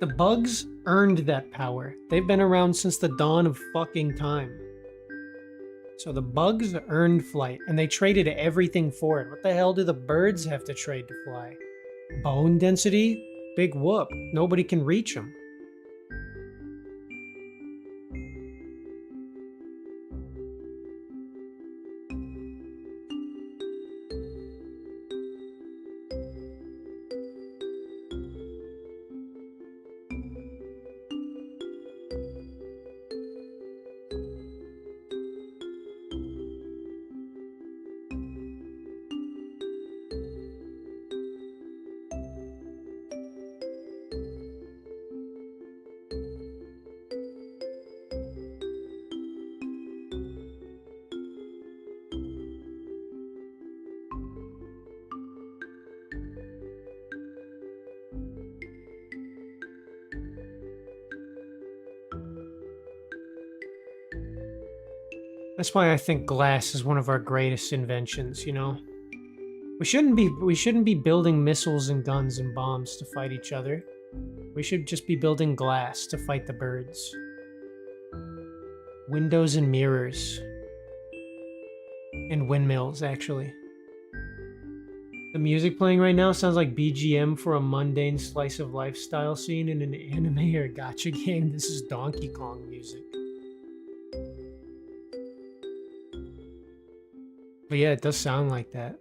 The bugs earned that power. They've been around since the dawn of fucking time. So the bugs earned flight, and they traded everything for it. What the hell do the birds have to trade to fly? Bone density? Big whoop. Nobody can reach them. That's why I think glass is one of our greatest inventions, you know? We shouldn't be building missiles and guns and bombs to fight each other. We should just be building glass to fight the birds. Windows and mirrors. And windmills, actually. The music playing right now sounds like BGM for a mundane slice of lifestyle scene in an anime or gacha game. This is Donkey Kong music. But yeah, it does sound like that.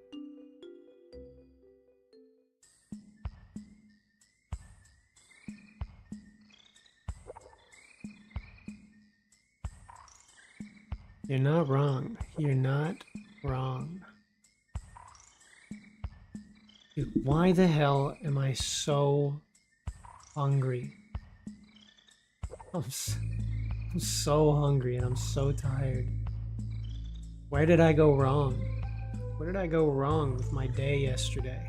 You're not wrong. You're not wrong. Dude, why the hell am I so hungry? I'm so hungry and I'm so tired. Where did I go wrong? Where did I go wrong with my day yesterday?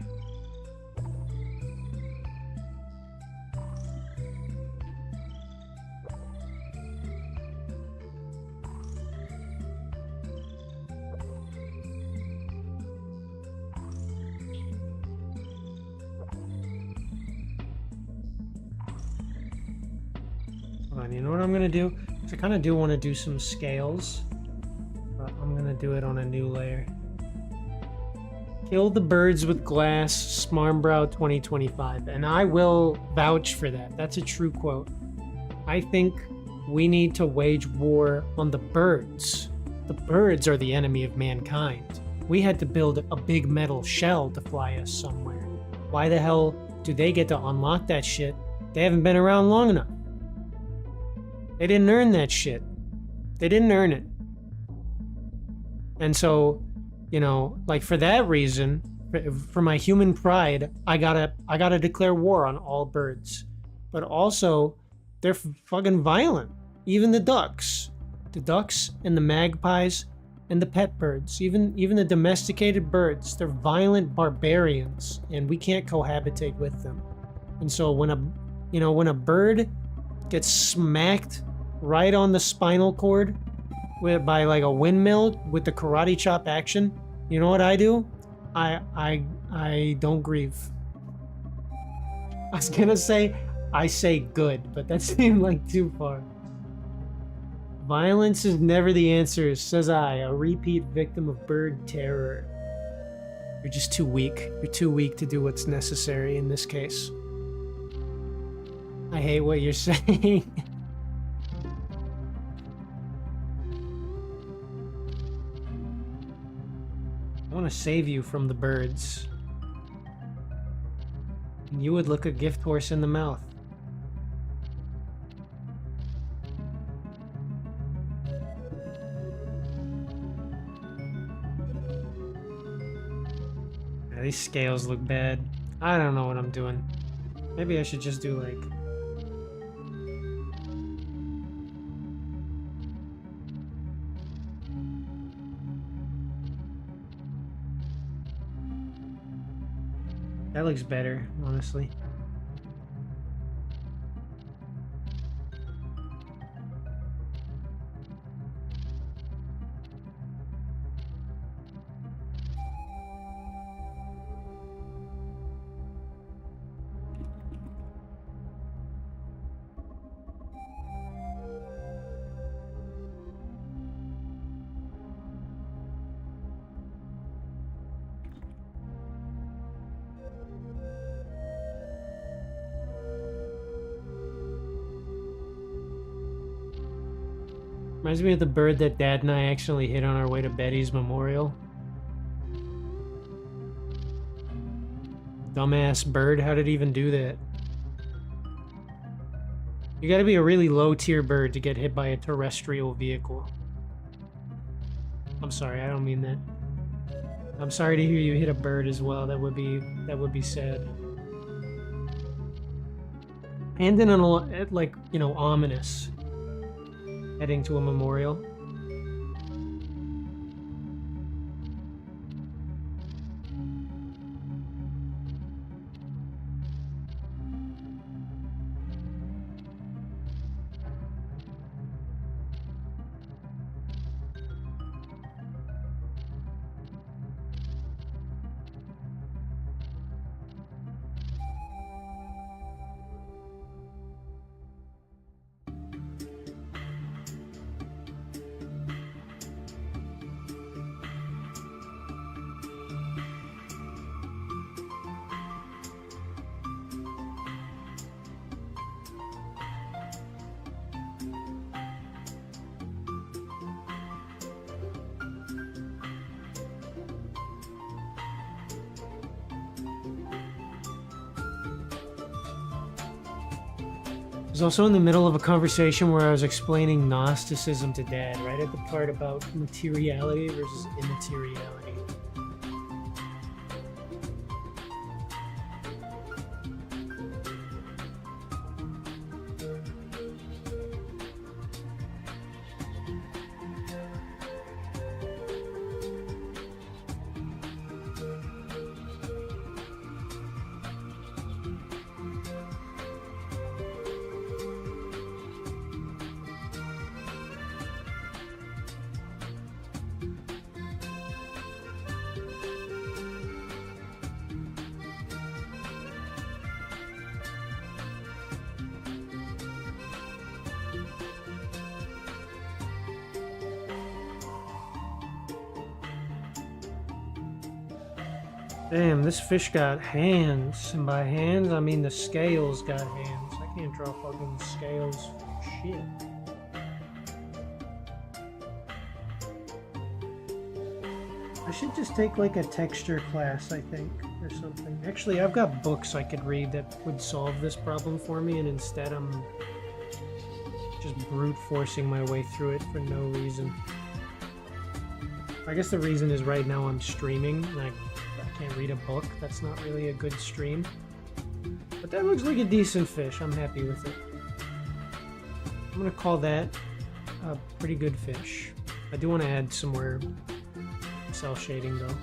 You know what I'm gonna do? I kind of do want to do some scales, but I'm gonna do it on a new layer. Kill the birds with glass, Smarmbrow 2025, and I will vouch for that. That's a true quote. I think we need to wage war on the birds. The birds are the enemy of mankind. We had to build a big metal shell to fly us somewhere. Why the hell do they get to unlock that shit? They haven't been around long enough. They didn't earn that shit. They didn't earn it. And so, you know, like for that reason, for my human pride, I gotta declare war on all birds. But also, they're fucking violent. Even the ducks and the magpies and the pet birds, even the domesticated birds, they're violent barbarians, and we can't cohabitate with them. And so when a bird gets smacked right on the spinal cord by like a windmill with the karate chop action, you know what I do? I don't grieve. I was gonna say I say good, but that seemed like too far. Violence is never the answer, says I, a repeat victim of bird terror. You're just too weak. You're too weak to do what's necessary in this case. I hate what you're saying. I want to save you from the birds. And you would look a gift horse in the mouth. Yeah, these scales look bad. I don't know what I'm doing. Maybe I should just do like... That looks better, honestly. Reminds me of the bird that Dad and I actually hit on our way to Betty's memorial. Dumbass bird, how did it even do that? You gotta be a really low tier bird to get hit by a terrestrial vehicle. I'm sorry, I don't mean that. I'm sorry to hear you hit a bird as well. That would be sad. And then like, you know, ominous. Heading to a memorial. was also in the middle of a conversation where I was explaining Gnosticism to Dad, right at the part about materiality versus immateriality. Damn, this fish got hands. And by hands, I mean the scales got hands. I can't draw fucking scales. Shit. I should just take like a texture class, I think, or something. Actually, I've got books I could read that would solve this problem for me, and instead I'm just brute forcing my way through it for no reason. I guess the reason is right now I'm streaming, and I can't read a book. That's not really a good stream. But that looks like a decent fish. I'm happy with it. I'm gonna call that a pretty good fish. I do want to add some more cell shading though.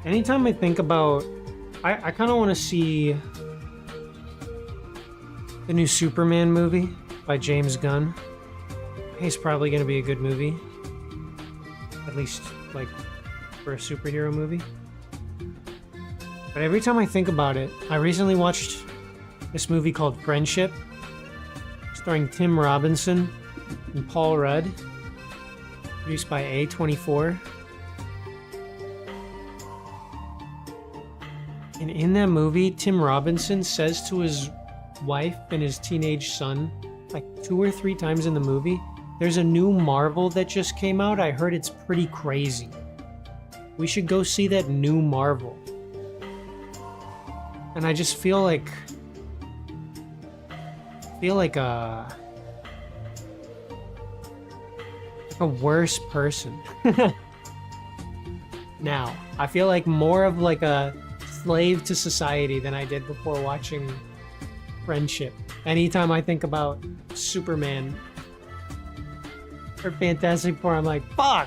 Anytime I think about... I kind of want to see the new Superman movie by James Gunn. He's probably going to be a good movie. At least, like, for a superhero movie. But every time I think about it, I recently watched this movie called Friendship, starring Tim Robinson and Paul Rudd, produced by A24. And in that movie, Tim Robinson says to his wife and his teenage son, like 2 or 3 times in the movie, there's a new Marvel that just came out. I heard it's pretty crazy. We should go see that new Marvel. And I just feel like a worse person. Now, I feel like more of like a slave to society than I did before watching Friendship. Anytime I think about Superman or Fantastic Four, I'm like, fuck!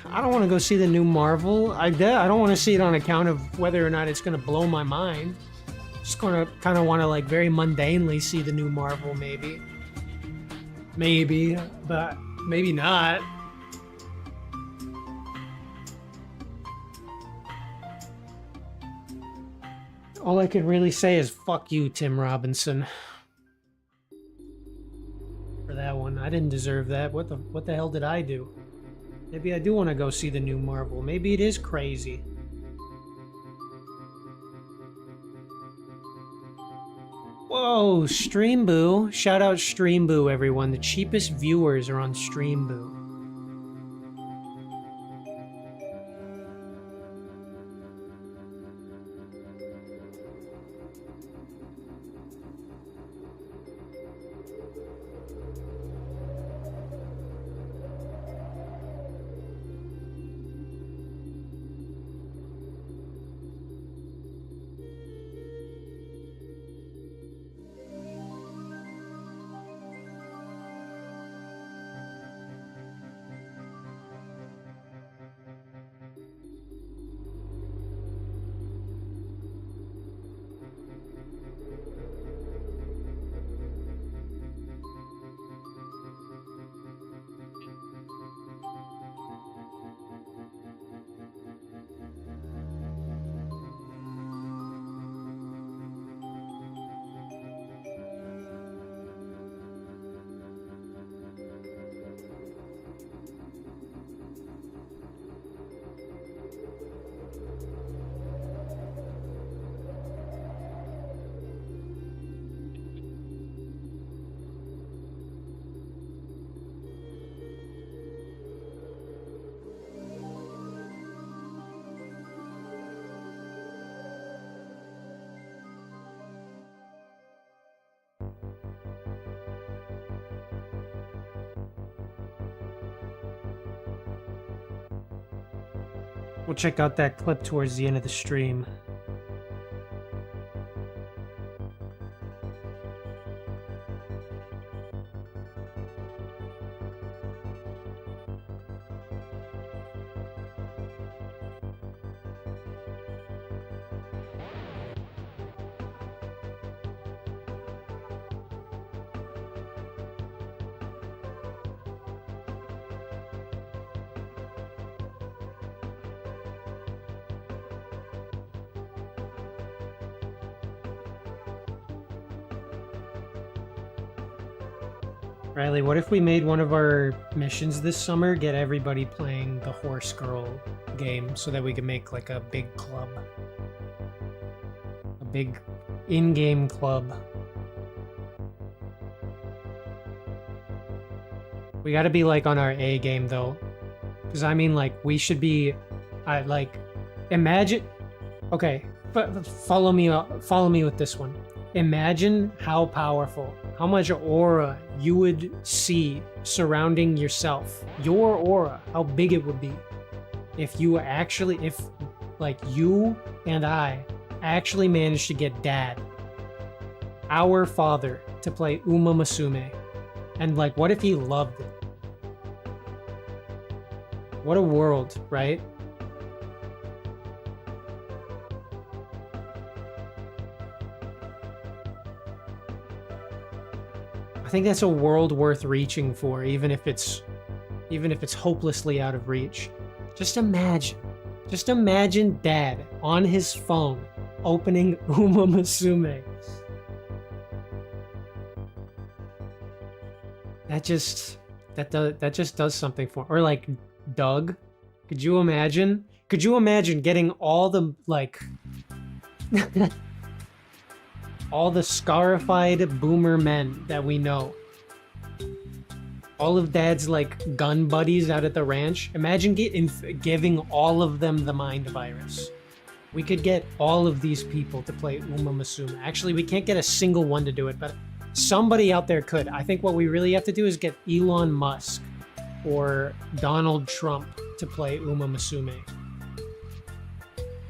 I don't want to go see the new Marvel. I don't want to see it on account of whether or not it's going to blow my mind. Just going to kind of want to like very mundanely see the new Marvel, maybe. Maybe, but maybe not. All I could really say is fuck you, Tim Robinson. For that one. I didn't deserve that. What the hell did I do? Maybe I do want to go see the new Marvel. Maybe it is crazy. Whoa, Streamboo. Shout out Streamboo, everyone. The cheapest viewers are on Streamboo. We'll check out that clip towards the end of the stream. Riley, what if we made one of our missions this summer get everybody playing the Horse Girl game so that we could make like a big club? A big in-game club. We gotta be like on our A game though. Because I mean like we should be like imagine okay, follow me with this one. Imagine how powerful, how much aura you would see surrounding yourself. Your aura, how big it would be if like you and I actually managed to get Dad, our father, to play Uma Musume. And like, what if he loved it? What a world, right? I think that's a world worth reaching for, even if it's hopelessly out of reach. Just imagine Dad on his phone opening Uma Musume. That just does something for. Or like Doug, could you imagine getting all the like all the scarified boomer men that we know, all of Dad's like gun buddies out at the ranch? Imagine giving all of them the mind virus. We could get all of these people to play Uma Musume. Actually, we can't get a single one to do it, but somebody out there could. I think what we really have to do is get Elon Musk or Donald Trump to play Uma Musume.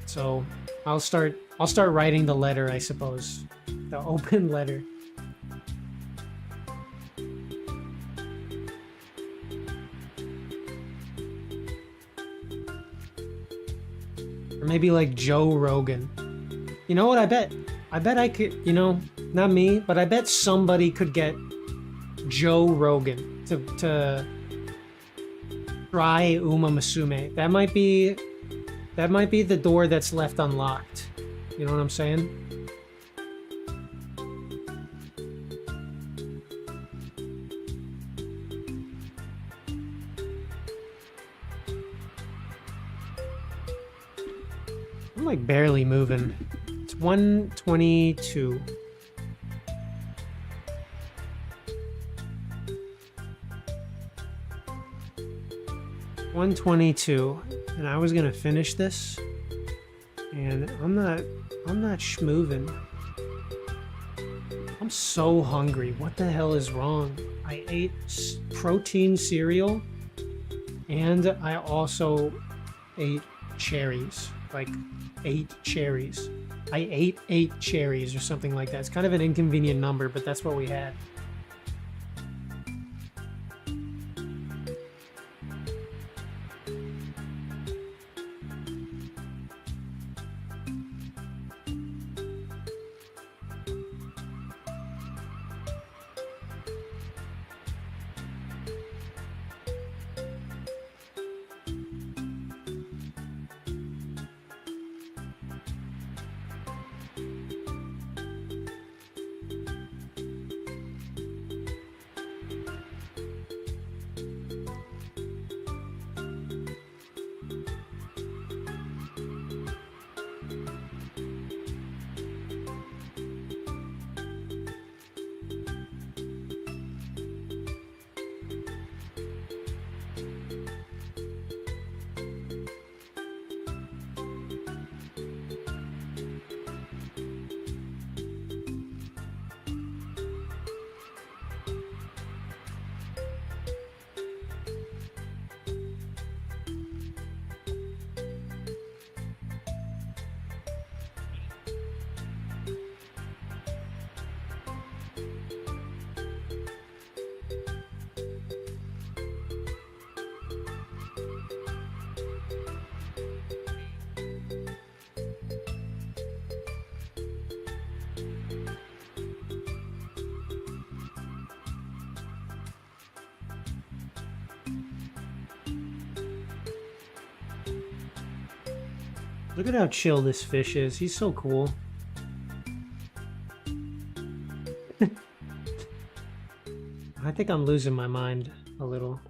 So I'll start writing the letter, I suppose. The open letter. Or maybe like Joe Rogan. You know what I bet? I bet I could, not me, but I bet somebody could get Joe Rogan to try Uma Musume. That might be the door that's left unlocked. You know what I'm saying? I'm like barely moving. It's 1:22. And I was gonna finish this, and I'm not schmoving. I'm so hungry. What the hell is wrong? I ate protein cereal, and I also ate cherries. Like 8 cherries. I ate 8 cherries or something like that. It's kind of an inconvenient number, but that's what we had. Look at how chill this fish is. He's so cool. I think I'm losing my mind a little.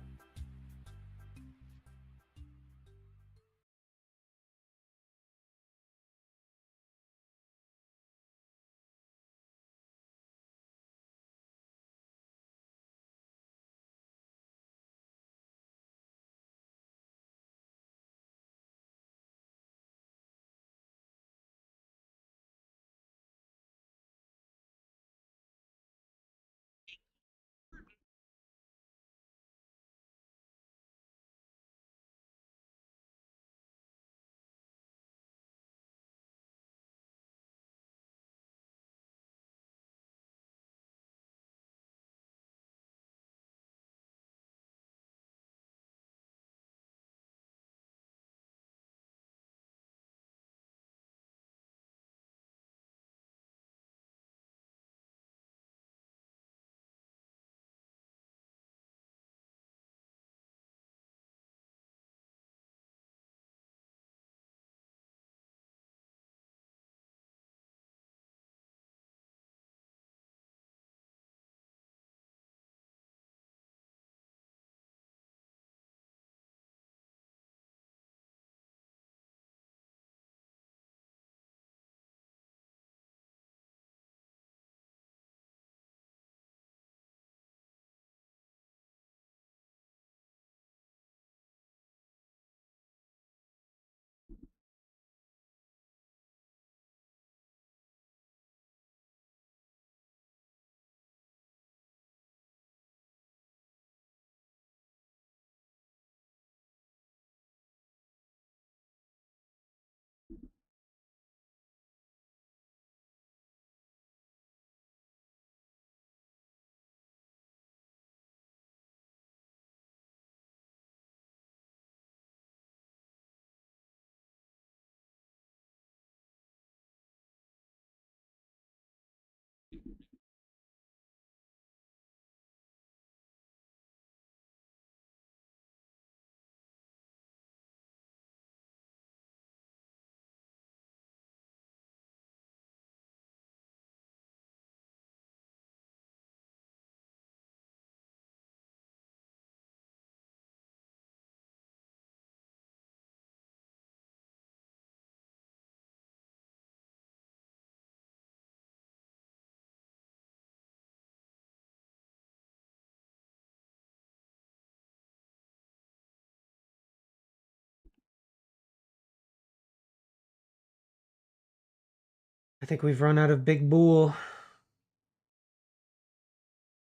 I think we've run out of big bull.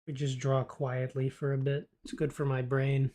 We just draw quietly for a bit. It's good for my brain.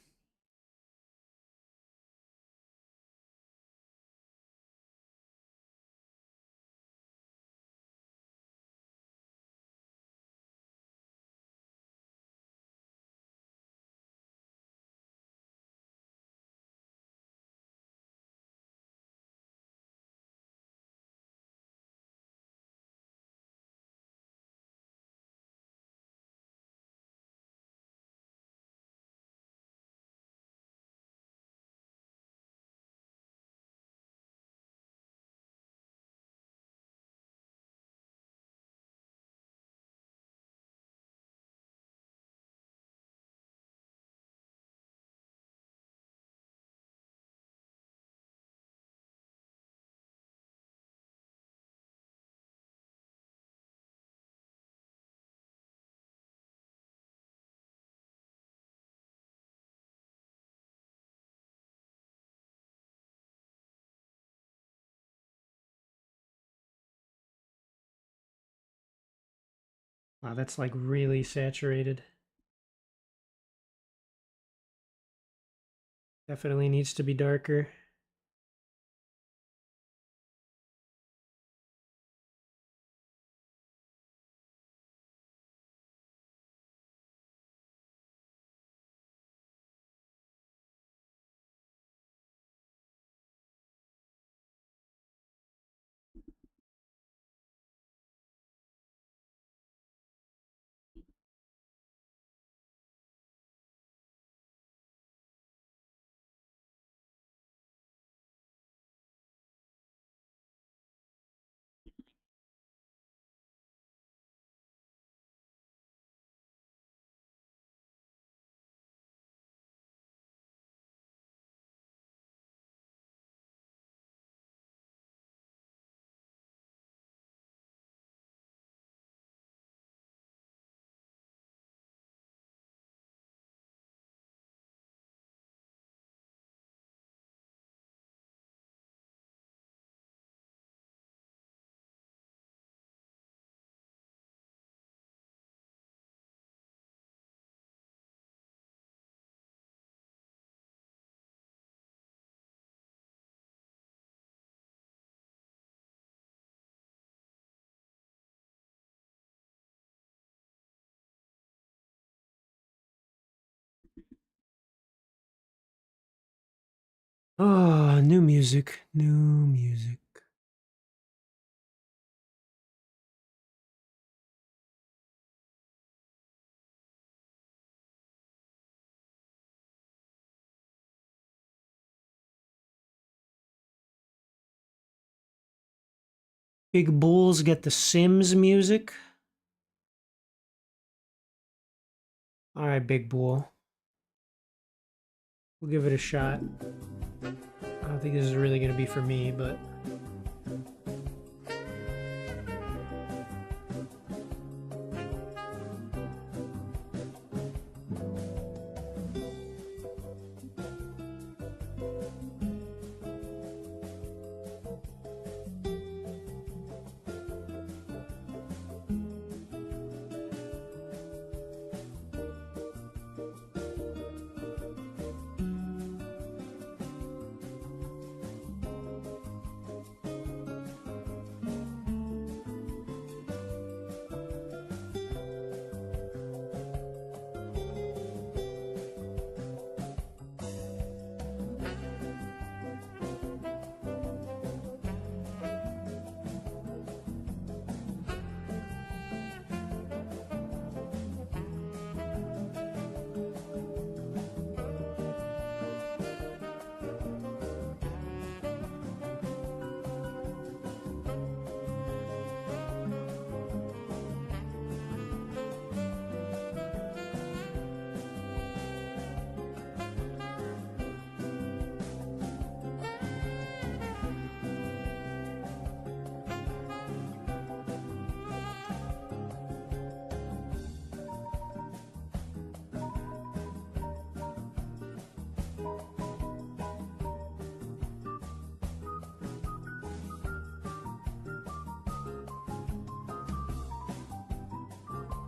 Wow, that's like really saturated. Definitely needs to be darker. New music, new music. Big Bulls get the Sims music. All right, Big Bull. We'll give it a shot. I don't think this is really going to be for me, but...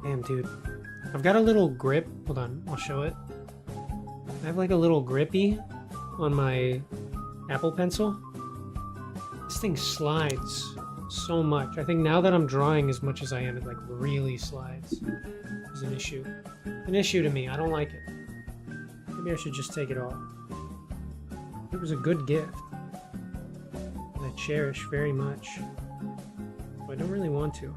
Damn, dude. I've got a little grip. Hold on, I'll show it. I have like a little grippy on my Apple Pencil. This thing slides so much. I think now that I'm drawing as much as I am, it like really slides. It's an issue. An issue to me. I don't like it. Maybe I should just take it off. It was a good gift. I cherish very much. But I don't really want to.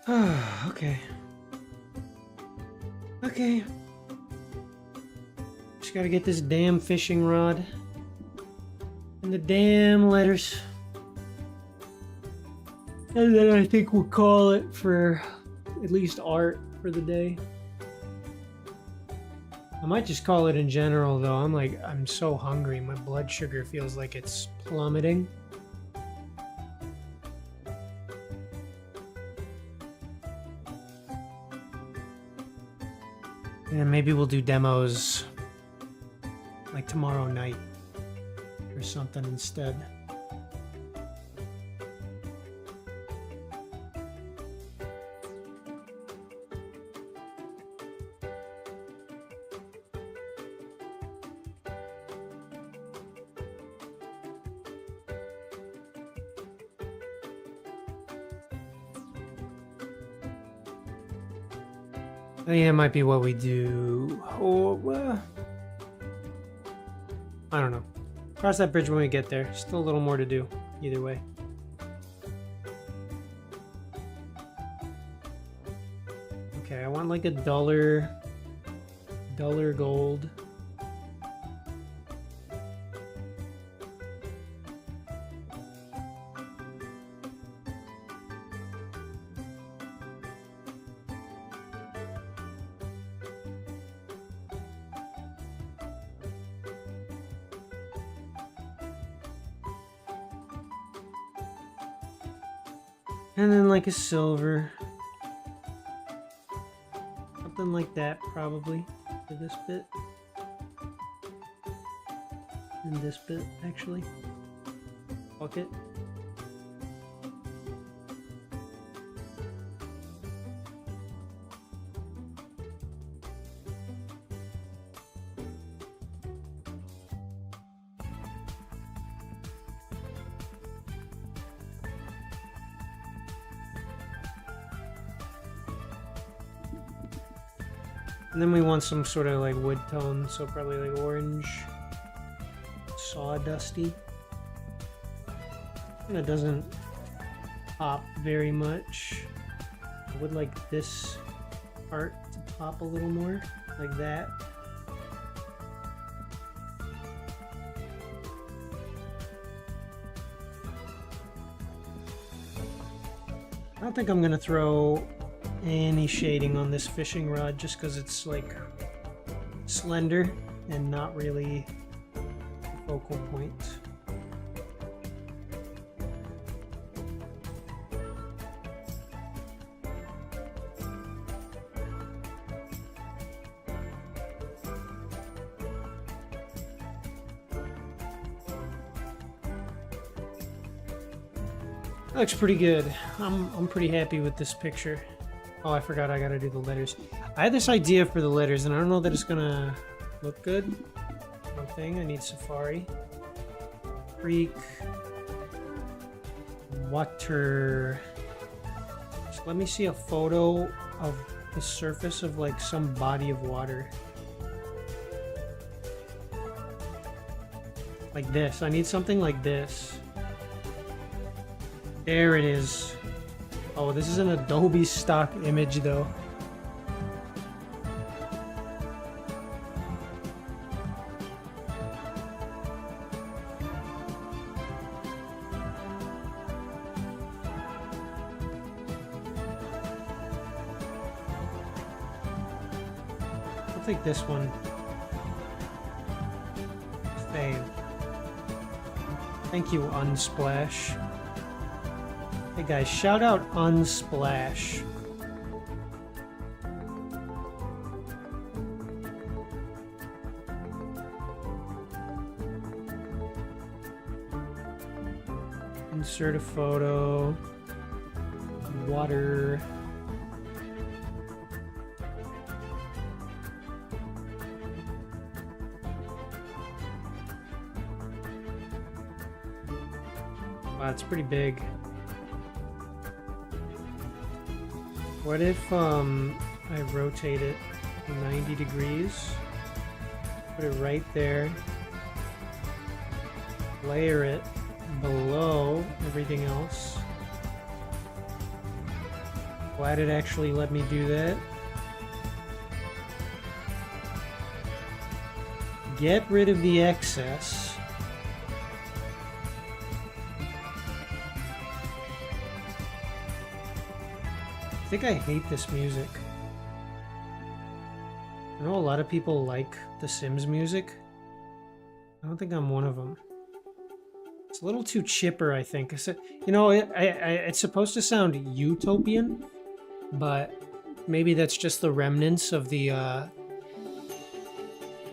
Okay. Okay. Just gotta get this damn fishing rod. And the damn letters. And then I think we'll call it for at least art for the day. I might just call it in general though. I'm so hungry. My blood sugar feels like it's plummeting. And maybe we'll do demos like tomorrow night or something instead. I think that might be what we do. Or, I don't know. Cross that bridge when we get there. Still a little more to do, either way. Okay, I want like a duller gold. And then like a silver. Something like that probably for this bit. And this bit actually. Bucket. And then we want some sort of like wood tone, so probably like orange, sawdusty. And it doesn't pop very much. I would like this part to pop a little more, like that. I don't think I'm gonna throw any shading on this fishing rod just because it's like slender and not really the focal point. That looks pretty good. I'm pretty happy with this picture. Oh, I forgot I gotta do the letters. I had this idea for the letters, and I don't know that it's gonna look good. One thing, I need Safari. Creek. Water. Just let me see a photo of the surface of like some body of water. Like this. I need something like this. There it is. Oh, this is an Adobe stock image though. I'll take this one. Save. Thank you, Unsplash. Hey guys, shout out Unsplash. Insert a photo. Water. Wow, it's pretty big. What if I rotate it 90 degrees, put it right there, layer it below everything else, Glad it actually let me do that. Get rid of the excess. I think I hate this music. I know a lot of people like The Sims music. I don't think I'm one of them. It's a little too chipper, I think. You know, it's supposed to sound utopian, but maybe that's just the remnants of the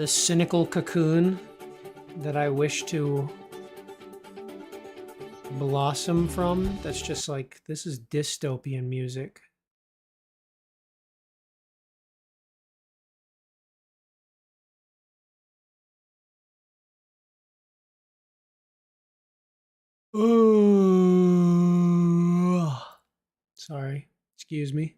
cynical cocoon that I wish to blossom from. That's just like, this is dystopian music. Sorry, excuse me.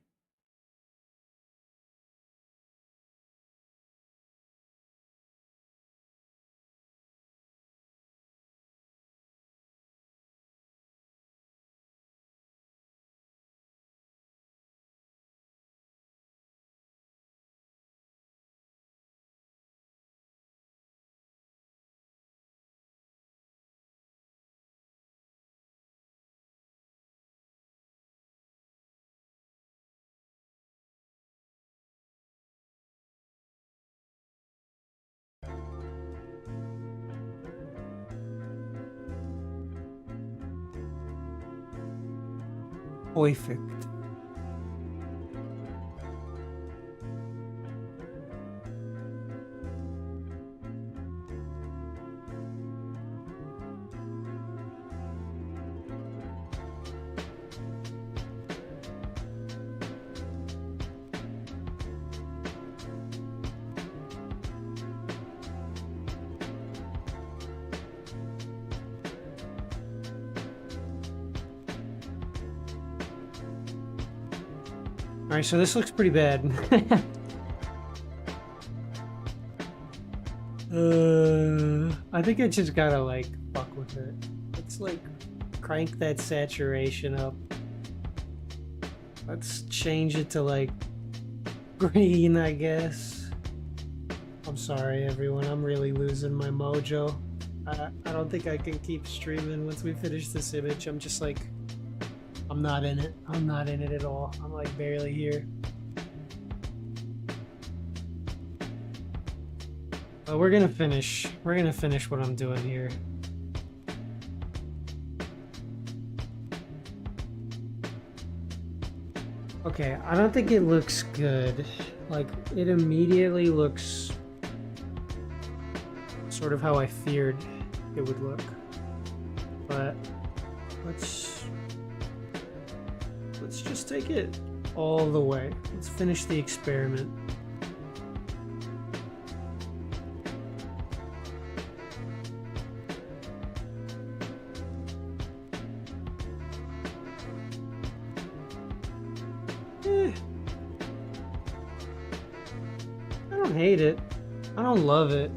Perfect. Alright, so this looks pretty bad. I think I just gotta, like, fuck with it. Let's, like, crank that saturation up. Let's change it to, like, green, I guess. I'm sorry, everyone. I'm really losing my mojo. I don't think I can keep streaming once we finish this image. I'm just, like... I'm not in it. I'm not in it at all. I'm like barely here. But we're gonna finish. We're gonna finish what I'm doing here. Okay, I don't think it looks good. Like, it immediately looks sort of how I feared it would look. But let's just take it all the way. Let's finish the experiment. I don't hate it. I don't love it.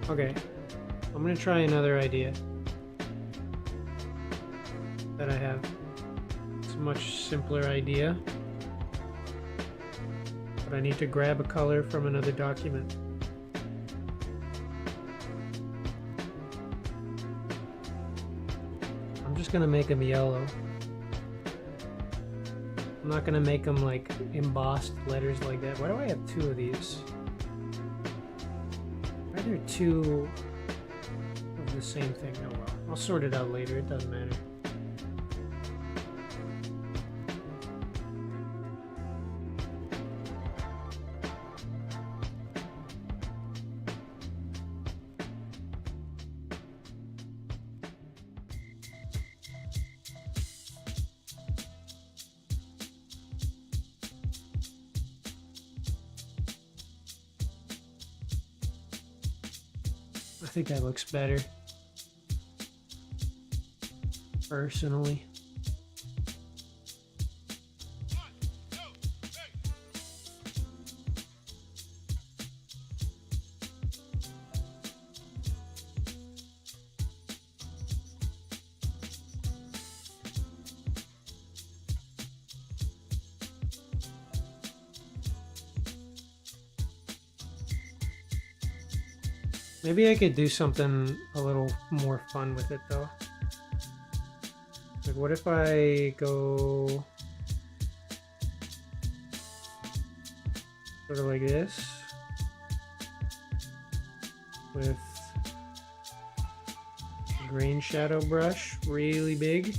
Okay, I'm gonna try another idea that I have. It's a much simpler idea, but I need to grab a color from another document. I'm just gonna make them yellow. I'm not gonna make them like embossed letters like that. Why do I have two of these? Why are there two of the same thing. Oh well. I'll sort it out later. It doesn't matter. I think that looks better. Personally. Maybe I could do something a little more fun with it though. Like what if I go sort of like this with a grain shadow brush, really big.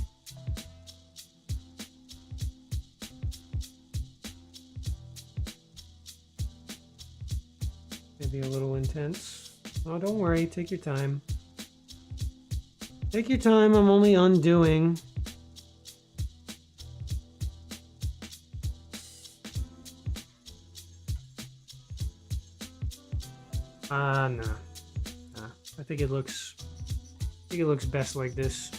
Maybe a little intense. Oh, don't worry. Take your time. Take your time. I'm only undoing. No. I think it looks best like this.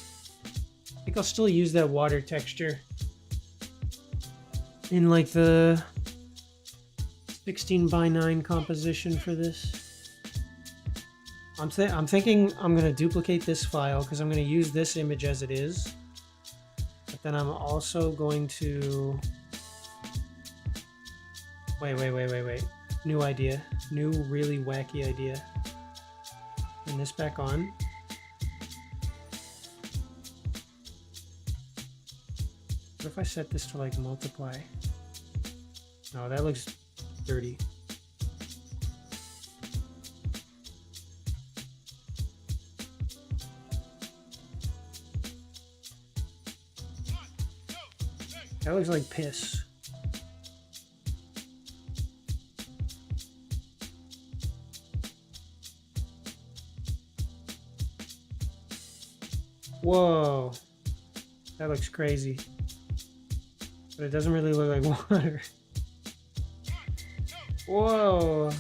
I think I'll still use that water texture in like the 16:9 composition for this. I'm thinking I'm going to duplicate this file because I'm going to use this image as it is. But then I'm also going to... Wait. New idea. New really wacky idea. Turn this back on. What if I set this to like multiply? No, that looks dirty. That looks like piss. Whoa. That looks crazy. But it doesn't really look like water. Whoa.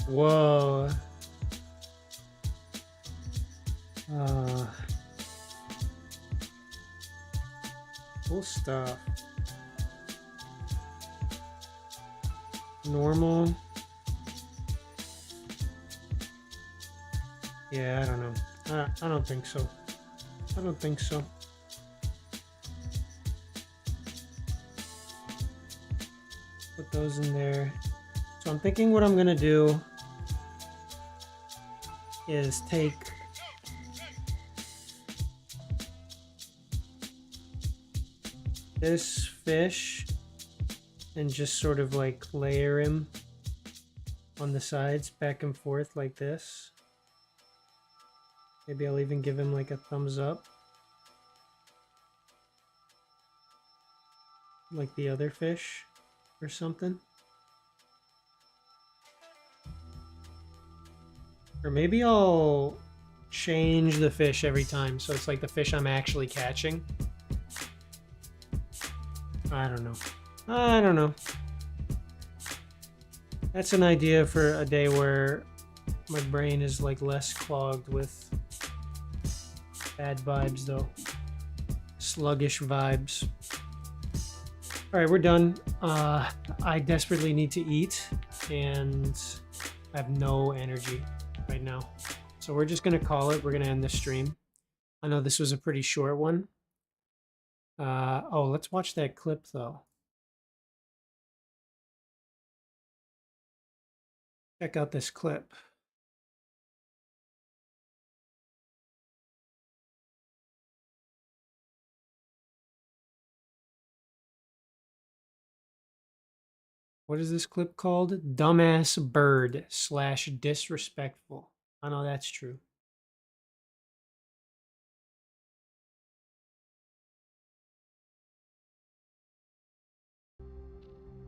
Whoa. Cool stuff. Normal. Yeah, I don't know. I don't think so. I don't think so. Put those in there. So I'm thinking what I'm gonna do is take this fish and just sort of like layer him on the sides back and forth like this. Maybe I'll even give him like a thumbs up. Like the other fish or something. Or maybe I'll change the fish every time so it's like the fish I'm actually catching. I don't know. I don't know. That's an idea for a day where my brain is like less clogged with bad vibes though. Sluggish vibes. Alright, we're done. I desperately need to eat and I have no energy right now. So we're just gonna call it. We're gonna end the stream. I know this was a pretty short one. Oh, let's watch that clip though. Check out this clip. What is this clip called? Dumbass bird / disrespectful. I know that's true.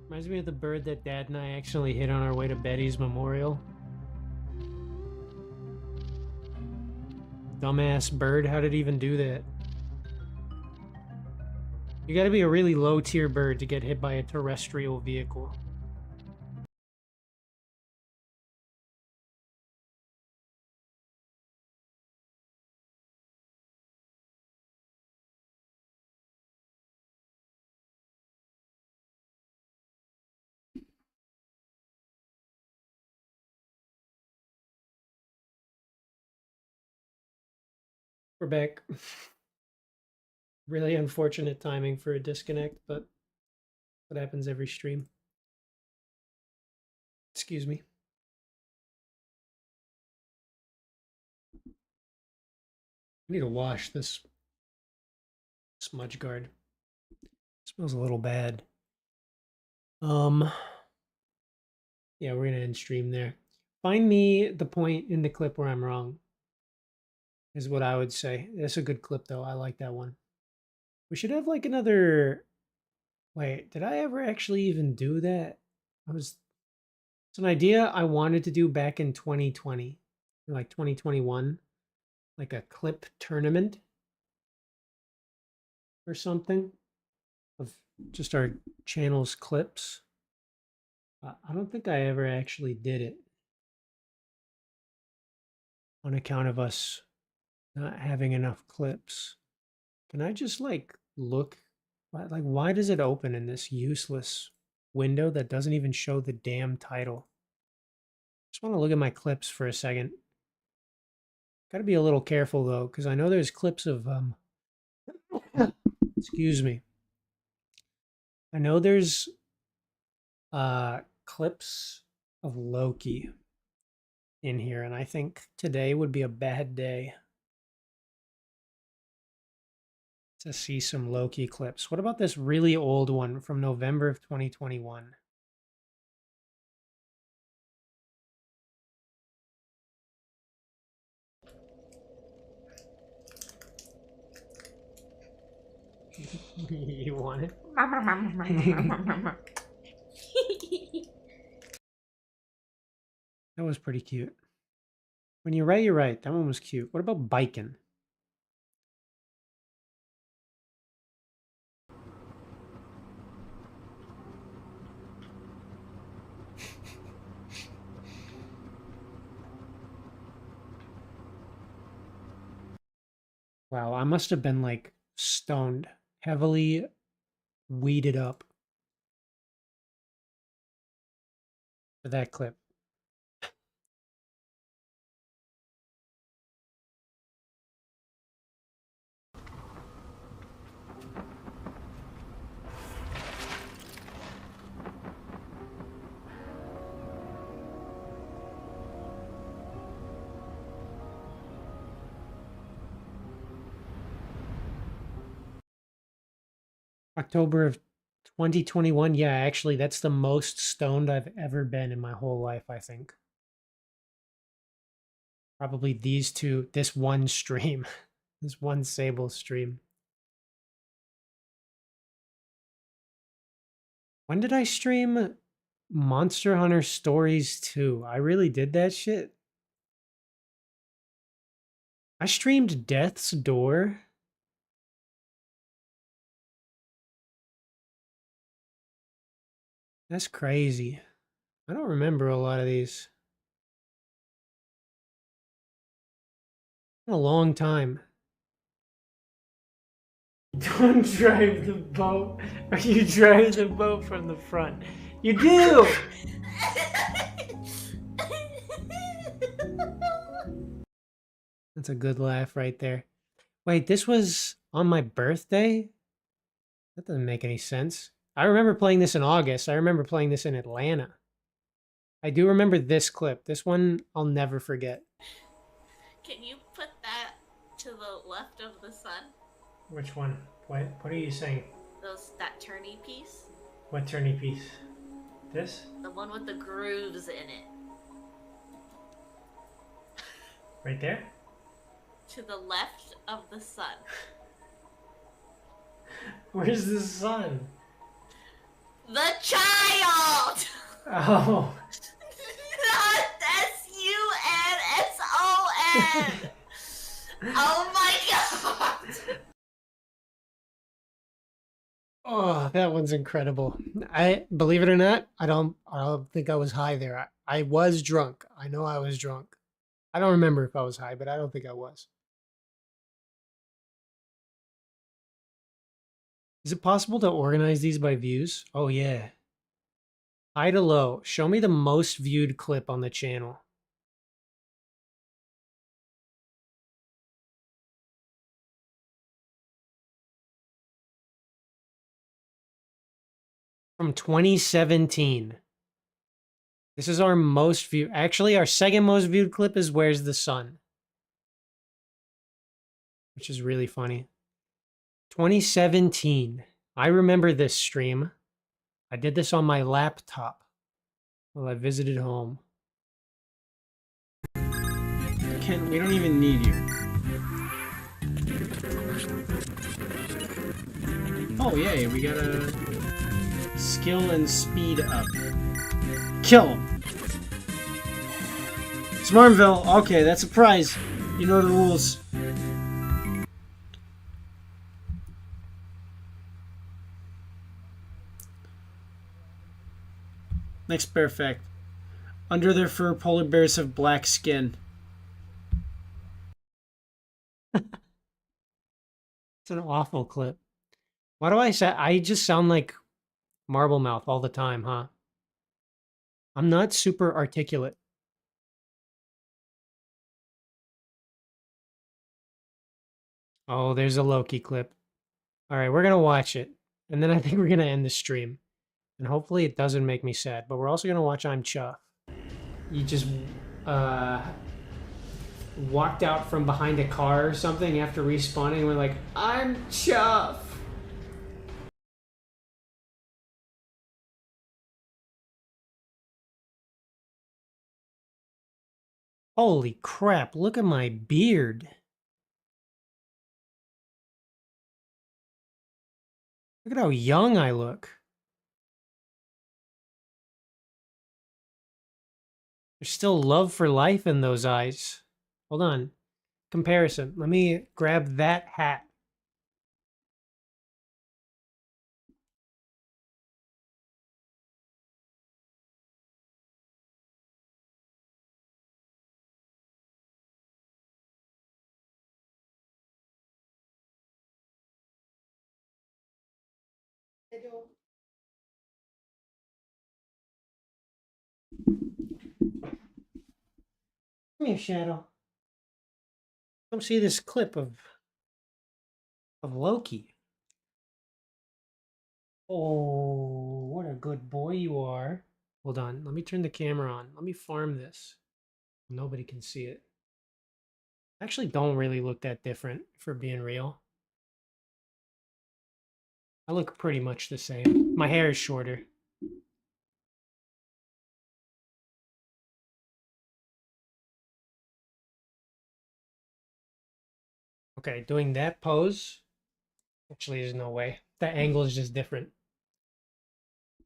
Reminds me of the bird that Dad and I accidentally hit on our way to Betty's memorial. Dumbass bird, how did it even do that? You gotta be a really low tier bird to get hit by a terrestrial vehicle. We're back. Really unfortunate timing for a disconnect, but what happens every stream. Excuse me. I need to wash this smudge guard. It smells a little bad. Yeah, we're gonna end stream there. Find me the point in the clip where I'm wrong, is what I would say. That's a good clip though. I like that one. We should have like another. Wait, did I ever actually even do that? It's an idea I wanted to do back in 2020, like 2021, like a clip tournament or something of just our channel's clips. I don't think I ever actually did it on account of us not having enough clips. Can I just like look? Like, why does it open in this useless window that doesn't even show the damn title? Just want to look at my clips for a second. Got to be a little careful though, because I know there's clips of excuse me. I know there's clips of Loki in here, and I think today would be a bad day to see some Loki clips. What about this really old one from November of 2021? You want it? That was pretty cute. When you're right, you're right. That one was cute. What about biking? Wow, I must have been like stoned, heavily weeded up for that clip. October of 2021. Yeah, actually, that's the most stoned I've ever been in my whole life, I think. Probably these two, this one stream, this one Sable stream. When did I stream Monster Hunter Stories 2? I really did that shit. I streamed Death's Door. That's crazy. I don't remember a lot of these. A long time. Don't drive the boat, or you drive the boat from the front. You do! That's a good laugh right there. Wait, this was on my birthday? That doesn't make any sense. I remember playing this in August. I remember playing this in Atlanta. I do remember this clip. This one I'll never forget. Can you put that to the left of the sun? Which one? What are you saying? That turny piece? What turny piece? This? The one with the grooves in it. Right there? To the left of the sun. Where's the sun? The child! Oh. Not S-U-N-S-O-N! Oh my god! Oh, that one's incredible. I believe it or not, I don't think I was high there. I was drunk. I know I was drunk. I don't remember if I was high, but I don't think I was. Is it possible to organize these by views? Oh yeah. High to low. Show me the most viewed clip on the channel. From 2017. This is our most viewed. Actually, our second most viewed clip is Where's the Sun? Which is really funny. 2017. I remember this stream. I did this on my laptop while I visited home. Ken, we don't even need you. Oh yay, we got a skill and speed up. Kill him. Smarmville, okay, that's a prize. You know the rules. Next bear fact. Under their fur, polar bears have black skin. It's an awful clip. Why do I say I just sound like Marble Mouth all the time, huh? I'm not super articulate. Oh, there's a Loki clip. All right, we're going to watch it. And then I think we're going to end the stream. And hopefully it doesn't make me sad. But we're also going to watch I'm Chuff. You just walked out from behind a car or something after respawning and we're like, I'm Chuff. Holy crap, look at my beard. Look at how young I look. There's still love for life in those eyes. Hold on. Comparison. Let me grab that hat. Come here, Shadow. Come see this clip of Loki. Oh, what a good boy you are. Hold on, let me turn the camera on. Let me farm this. Nobody can see it. I actually don't really look that different, for being real. I look pretty much the same. My hair is shorter. Okay, doing that pose. Actually, there's no way. That angle is just different.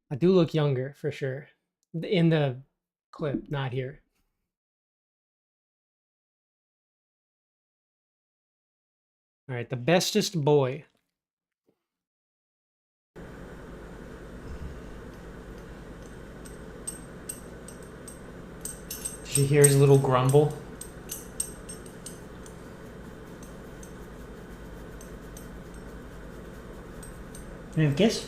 I do look younger, for sure. In the clip, not here. All right, the bestest boy. Did you hear his little grumble? Can I have a kiss?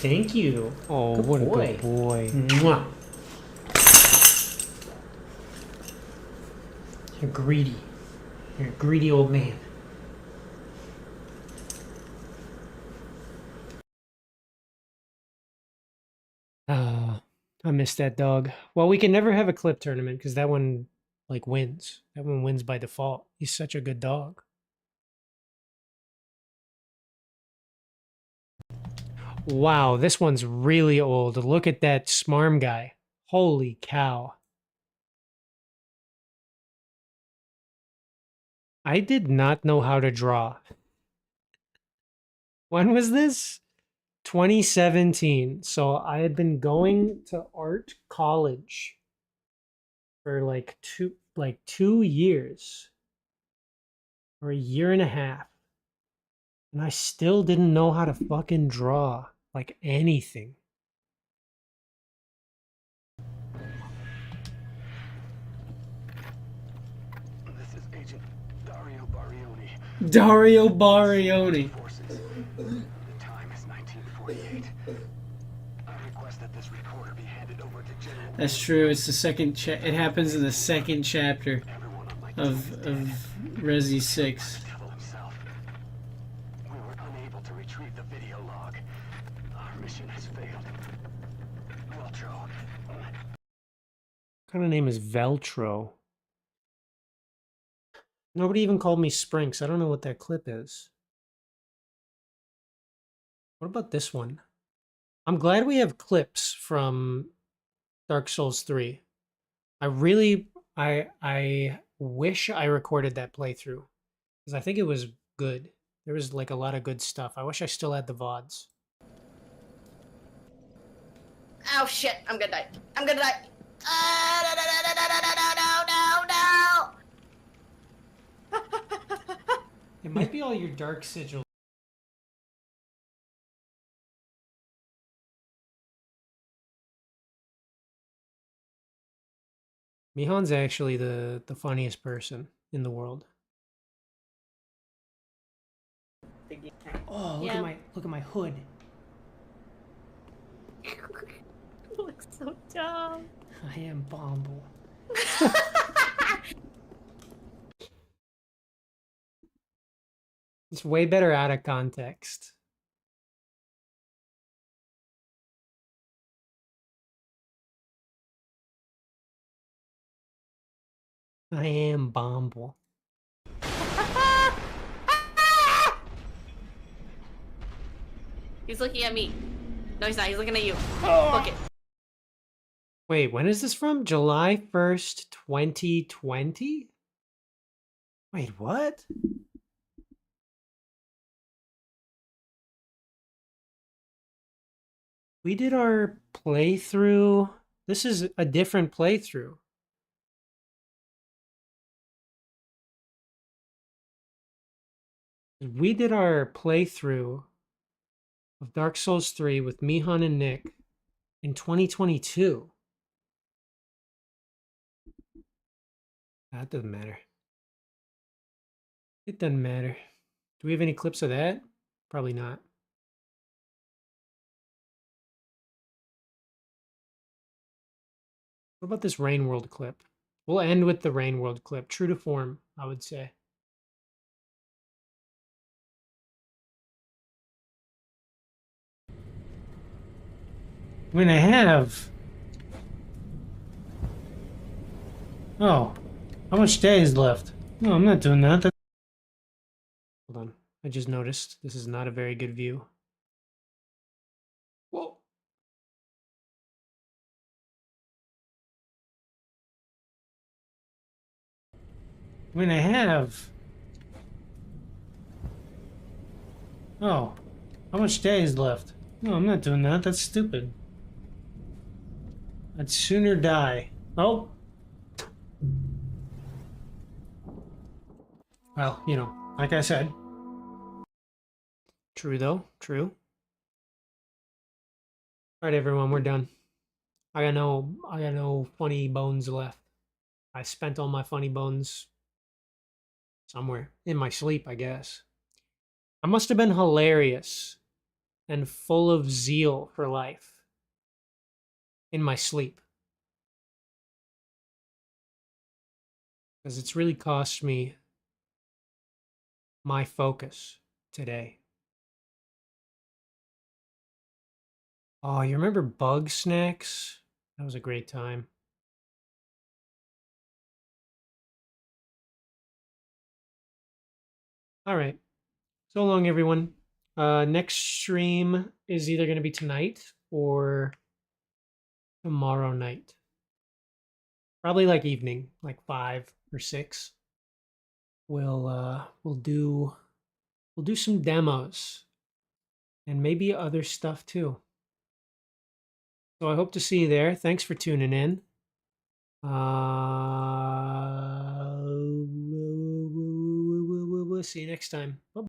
Thank you. Oh, good what boy. A good boy. Mwah. You're greedy. You're a greedy old man. I miss that dog. Well, we can never have a clip tournament because that one, like, wins. That one wins by default. He's such a good dog. Wow, this one's really old. Look at that Smarm guy. Holy cow. I did not know how to draw. When was this? 2017. So I had been going to art college for like 2 years or a year and a half. And I still didn't know how to fucking draw like anything. This is Agent Dario Barioni. Dario Barioni. Forces. The time is 1948. I request that this recorder be handed over to General. That's true. It's the second. It happens in the second chapter Everyone on my of team is dead. Resi 6. Devil himself. We were unable to retrieve the video log. Our mission has failed. Veltro. What kind of name is Veltro? Nobody even called me Sprinks. I don't know what that clip is. What about this one? I'm glad we have clips from Dark Souls 3. I wish I recorded that playthrough because I think it was good. There was like a lot of good stuff. I wish I still had the VODs. Oh shit, I'm gonna die. I'm gonna die. No. It might be all your Dark Sigil. Mihan's actually the funniest person in the world. Oh, Yeah. look at my hood. Looks so dumb. I am Bomble. It's way better out of context. I am Bomble. He's looking at me. No, he's not. He's looking at you. Book it. Wait, when is this from? July 1st, 2020? Wait, what? We did our playthrough. This is a different playthrough. We did our playthrough of Dark Souls 3 with Mihan and Nick in 2022. That doesn't matter. It doesn't matter. Do we have any clips of that? Probably not. What about this Rain World clip? We'll end with the Rain World clip. True to form, I would say. I mean, I have. Oh, how much days left? No, I'm not doing that. Hold on. I just noticed this is not a very good view. Whoa. I mean, I have. Oh, how much days left? No, I'm not doing that. That's stupid. I'd sooner die. Oh. Well, you know, like I said. True, though. True. All right, everyone, we're done. I got no funny bones left. I spent all my funny bones somewhere in my sleep, I guess. I must have been hilarious and full of zeal for life in my sleep. Because it's really cost me my focus today. Oh, you remember Bug Snacks? That was a great time. All right. So long, everyone. Next stream is either going to be tonight or tomorrow night. Probably like evening, like 5 or 6. We'll do some demos and maybe other stuff too. So I hope to see you there. Thanks for tuning in. We'll see you next time. Bye.